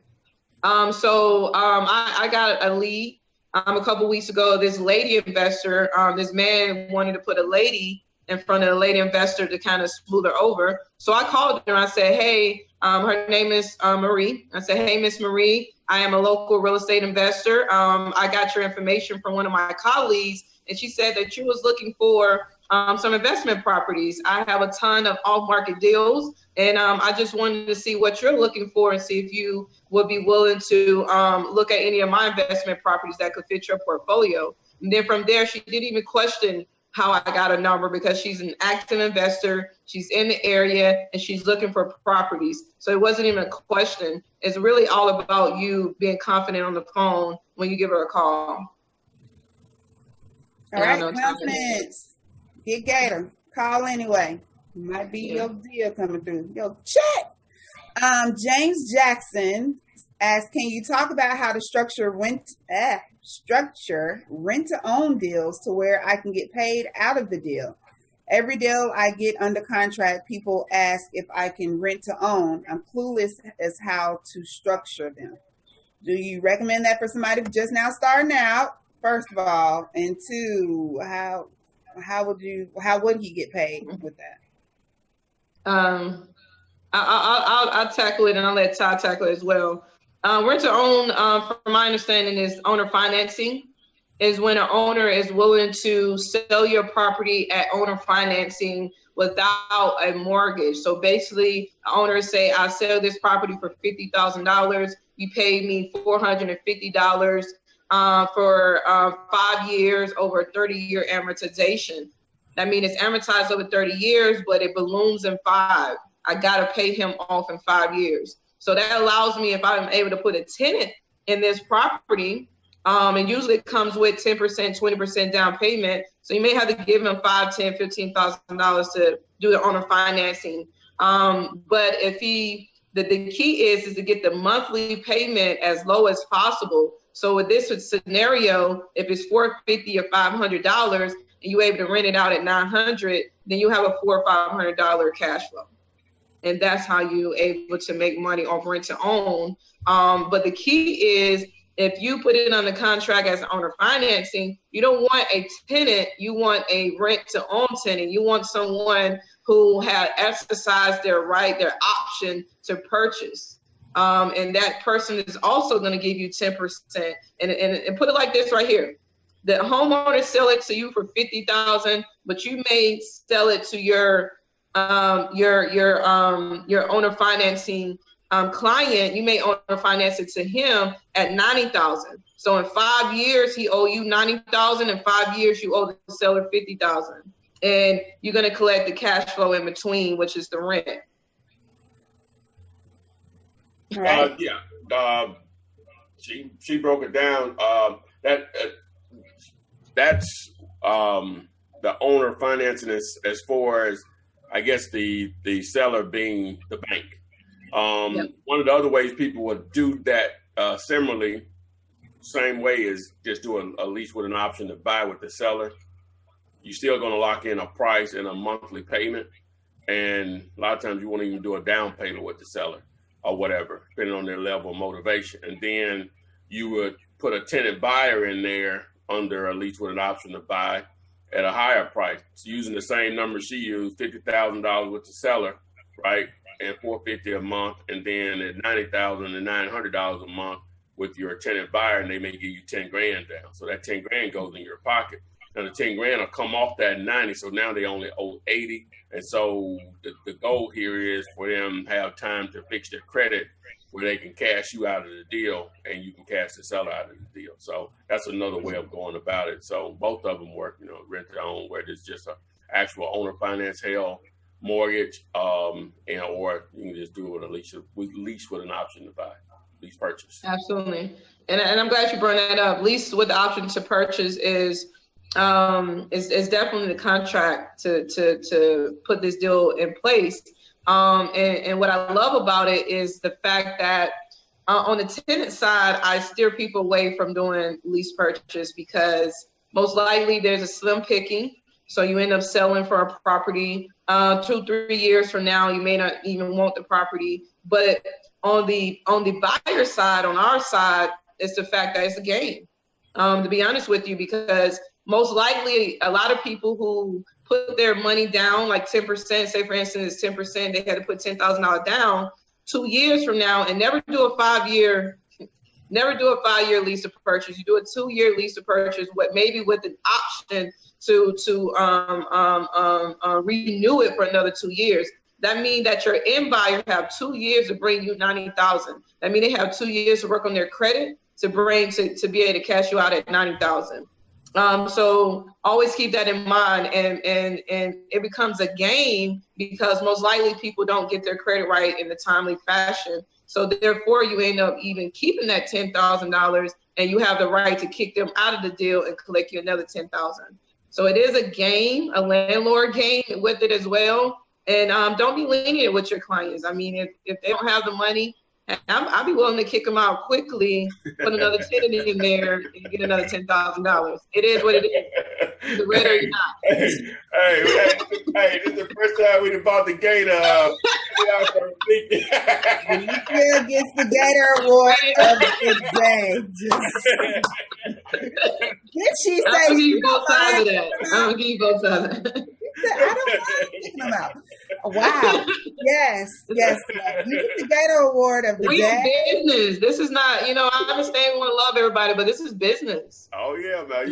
I got a lead a couple weeks ago. This lady investor, this man wanted to put a lady in front of a lady investor to kind of smooth her over. So I called her and I said, hey, her name is Marie. I said, hey, Miss Marie, I am a local real estate investor. I got your information from one of my colleagues, and she said that you was looking for some investment properties. I have a ton of off-market deals, and I just wanted to see what you're looking for and see if you would be willing to look at any of my investment properties that could fit your portfolio. And then from there, she didn't even question how I got a number, because she's an active investor, she's in the area, and she's looking for properties. So it wasn't even a question. It's really all about you being confident on the phone when you give her a call. All right, confidence. Get Gator. Call anyway. Might be your deal coming through. Yo, check. James Jackson asks, can you talk about how to structure rent-to-own deals to where I can get paid out of the deal? Every deal I get under contract, people ask if I can rent to own. I'm clueless as how to structure them. Do you recommend that for somebody just now starting out, first of all? And two, how would he get paid with that? I'll tackle it, and I'll let Todd tackle it as well. Rent to own, from my understanding, is owner financing. Is when an owner is willing to sell your property at owner financing without a mortgage. So basically, owners say, I sell this property for $50,000. You pay me $450 for 5 years over a 30-year amortization. That means it's amortized over 30 years, but it balloons in 5. I got to pay him off in 5 years. So that allows me, if I'm able to put a tenant in this property, and usually it comes with 10%, 20% down payment. So you may have to give him $5,000, $10,000, $15,000 to do the owner financing. But if the key is to get the monthly payment as low as possible. So with this scenario, if it's $450 or $500 and you're able to rent it out at $900, then you have a $400 or $500 cash flow. And that's how you're able to make money off rent to own. But the key is, if you put it on the contract as owner financing, you don't want a tenant, you want a rent to own tenant. You want someone who had exercised their right, their option to purchase. And that person is also going to give you 10%. And put it like this right here. The homeowner sell it to you for $50,000, but you may sell it to your owner financing client. You may owner finance it to him at $90,000. So in 5 years, he owe you $90,000. In 5 years, you owe the seller $50,000, and you're going to collect the cash flow in between, which is the rent. Right. She broke it down. That's the owner financing as far as, I guess, the seller being the bank. One of the other ways people would do that similarly, same way, is just do a lease with an option to buy with the seller. You're still going to lock in a price and a monthly payment. And a lot of times you won't even do a down payment with the seller or whatever, depending on their level of motivation. And then you would put a tenant buyer in there under a lease with an option to buy at a higher price, using the same number she used, $50,000 with the seller, right? And $450 a month, and then at $90,000 and $900 a month with your tenant buyer, and they may give you 10 grand down. So that 10 grand goes in your pocket. Now the 10 grand will come off that 90, so now they only owe 80. And so the goal here is for them to have time to fix their credit where they can cash you out of the deal and you can cash the seller out of the deal. So that's another way of going about it. So both of them work, rent to own, where there's just an actual owner finance mortgage, or you can just do it with a lease with an option to buy, lease purchase. Absolutely. And I'm glad you brought that up. Lease with the option to purchase is definitely the contract to put this deal in place. And what I love about it is the fact that on the tenant side, I steer people away from doing lease purchase because most likely there's a slim picking. So you end up selling for a property 2-3 years from now. You may not even want the property. But on the buyer side, on our side, it's the fact that it's a game. To be honest with you, because most likely a lot of people who put their money down, like 10%, say for instance, it's 10%, they had to put $10,000 down 2 years from now and never do a 5-year lease to purchase. You do a 2-year lease to purchase, maybe with an option to renew it for another 2 years. That means that your end buyer have 2 years to bring you $90,000. That means they have 2 years to work on their credit to be able to cash you out at $90,000. So always keep that in mind, and it becomes a game because most likely people don't get their credit right in a timely fashion. So therefore, you end up even keeping that $10,000, and you have the right to kick them out of the deal and collect you another $10,000. So it is a game, a landlord game with it as well. And don't be lenient with your clients. I mean, if they don't have the money, I'll be willing to kick them out quickly, put another tenant in there, and get another $10,000. It is what it is. Either red or not. Hey, this is the first time we bought the Gator. Reunekiea gets the Gator Award of the day. Did she say? I'm gonna give you both sides of that. I'm gonna give you both sides of that. I don't mind kicking them out. Wow. Yes. You get the Gator Award of the day. Real business. This is not, I understand we want to love everybody, but this is business. Oh yeah, man.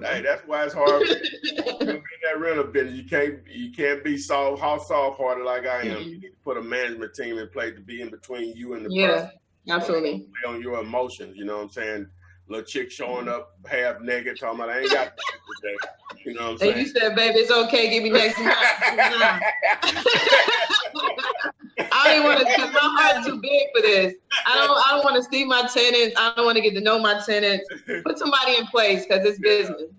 Hey, that's why it's hard to be in that rental business. You can't be soft-hearted like I am. Mm-hmm. You need to put a management team in place to be in between you and the person. Yeah, absolutely. Play on your emotions, you know what I'm saying? Little chick showing up half naked, talking about I ain't got today. You know what I'm saying? And you said, baby, it's okay, give me next month. I don't want to, because my heart's too big for this. I don't want to see my tenants. I don't want to get to know my tenants. Put somebody in place because it's business.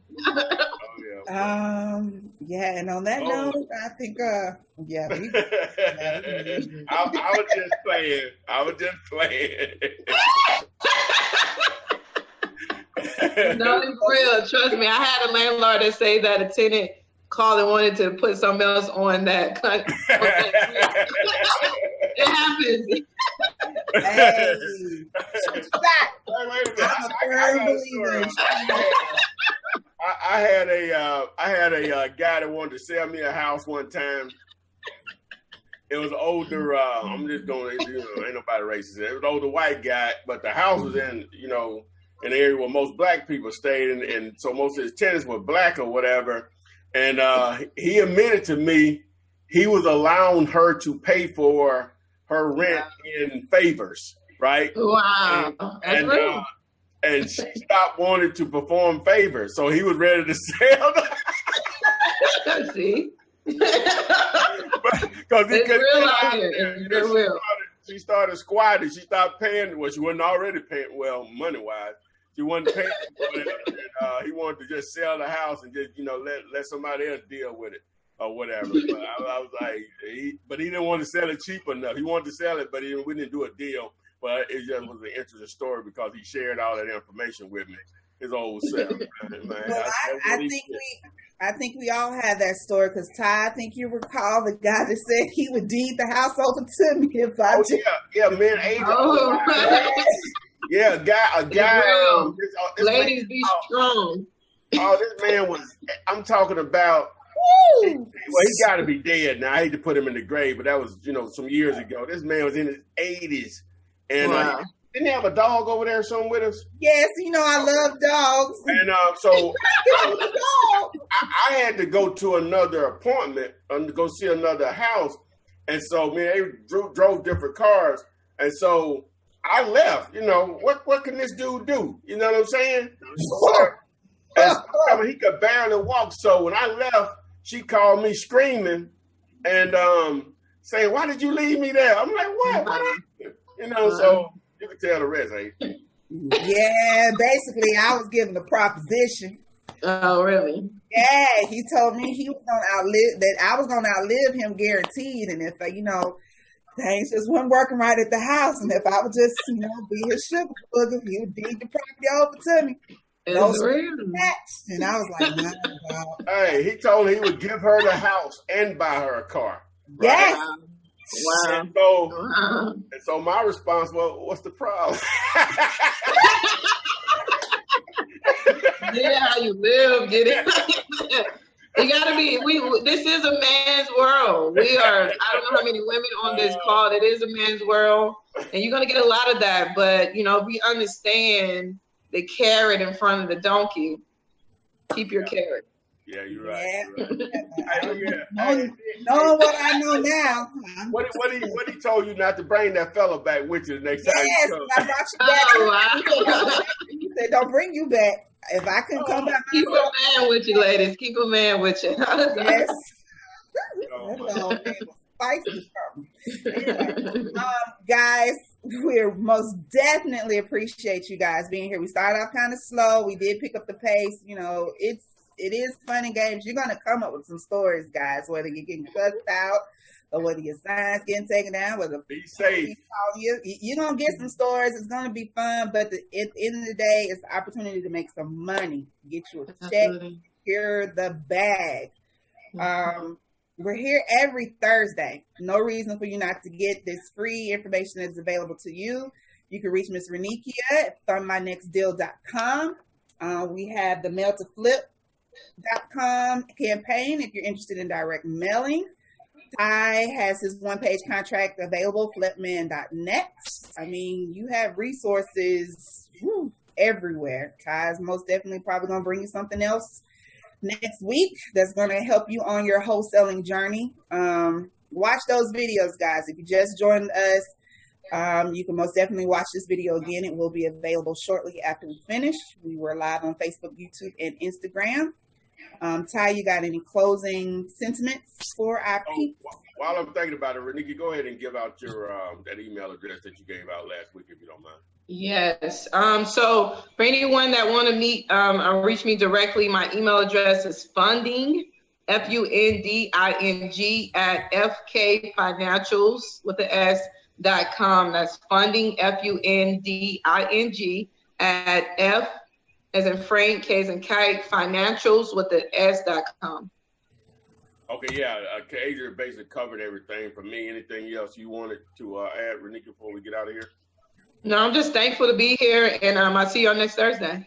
Yeah, and on that note, I think I was just playing. No, it's real. Trust me. I had a landlord that say that a tenant called and wanted to put something else on that. It happens. Hey, I had a guy that wanted to sell me a house one time. It was older. I'm just going. Ain't nobody racist. It was an older white guy, but the house was in an area where most black people stayed, and so most of his tenants were black or whatever. And he admitted to me he was allowing her to pay for her rent in favors, right? Wow, that's real. And she stopped wanting to perform favors, so he was ready to sell. See, because it's real out here. It's real. She started squatting. She stopped paying. Well, she wasn't already paying well money wise. She wasn't paying for it, and he wanted to just sell the house and just let somebody else deal with it or whatever. But I was like, he didn't want to sell it cheap enough. He wanted to sell it, but we didn't do a deal. But it just was an interesting story because he shared all that information with me. His old self. Man, well, I think we all had that story because Ty, I think you recall the guy that said he would deed the house over to me if I did. Yeah, man, Adrian. Yeah, a guy. Ladies, be strong. Oh, this man was. I'm talking about. He got to be dead now. I hate to put him in the grave, but that was some years ago. This man was in his 80s, and didn't he have a dog over there or something with us? Yes, I love dogs. And so I had to go to another appointment to go see another house, and so they drove different cars, and so I left. What can this dude do? You know what I'm saying? He could barely walk. So when I left, she called me screaming and saying, "Why did you leave me there?" I'm like, "What? So you can tell the rest, ain't you? Yeah, basically, I was given a proposition. Oh, really? Yeah, he told me he was gonna outlive that. I was gonna outlive him, guaranteed. And if things just weren't working right at the house, and if I would just be his sugar booger, he would deed the property over to me. It's real. Matched. And I was like, nah, wow. Hey, he told her he would give her the house and buy her a car. Right? Yes. Wow. And so my response was, what's the problem? Yeah, how you live, get it? You gotta be. This is a man's world. We are. I don't know how many women on this call. It is a man's world, and you're gonna get a lot of that. But if we understand the carrot in front of the donkey, keep your carrot. Yeah, you're right. Yeah. You're right. Knowing what I know now. What he told you not to bring that fella back with you the next time you come? I brought you back. Oh, wow. He said, don't bring you back. If I can come back. Keep a man with you, ladies. Keep a man with you. Yes. Spicy something. Anyway, guys, we most definitely appreciate you guys being here. We started off kind of slow. We did pick up the pace. It is fun and games. You're gonna come up with some stories, guys. Whether you're getting cussed out or whether your signs getting taken down, whether be safe. You're gonna get some stories. It's gonna be fun, but at the end of the day, it's the opportunity to make some money, get you a check, secure the bag. We're here every Thursday. No reason for you not to get this free information that's available to you. You can reach Miss Reunekiea at fundmynextdeal.com. We have the mail to flip.com campaign if you're interested in direct mailing. Ty has his one-page contract available, flipman.net. I mean, you have resources everywhere. Ty's most definitely probably going to bring you something else next week that's going to help you on your wholesaling journey. Watch those videos, guys. If you just joined us, you can most definitely watch this video again. It will be available shortly after we finish. We were live on Facebook, YouTube, and Instagram. Ty, you got any closing sentiments for our people? While I'm thinking about it, Reunekiea, go ahead and give out your that email address that you gave out last week, if you don't mind. Yes. So for anyone that want to meet, reach me directly. My email address is funding, FUNDING at FKFinancials with the S.com. That's funding, FUNDING at F as in Frank, K as in Kite, financials with the S.com. Okay, yeah. K'Adrian basically covered everything for me. Anything else you wanted to add, Reunekiea, before we get out of here? No, I'm just thankful to be here, and I'll see you on next Thursday.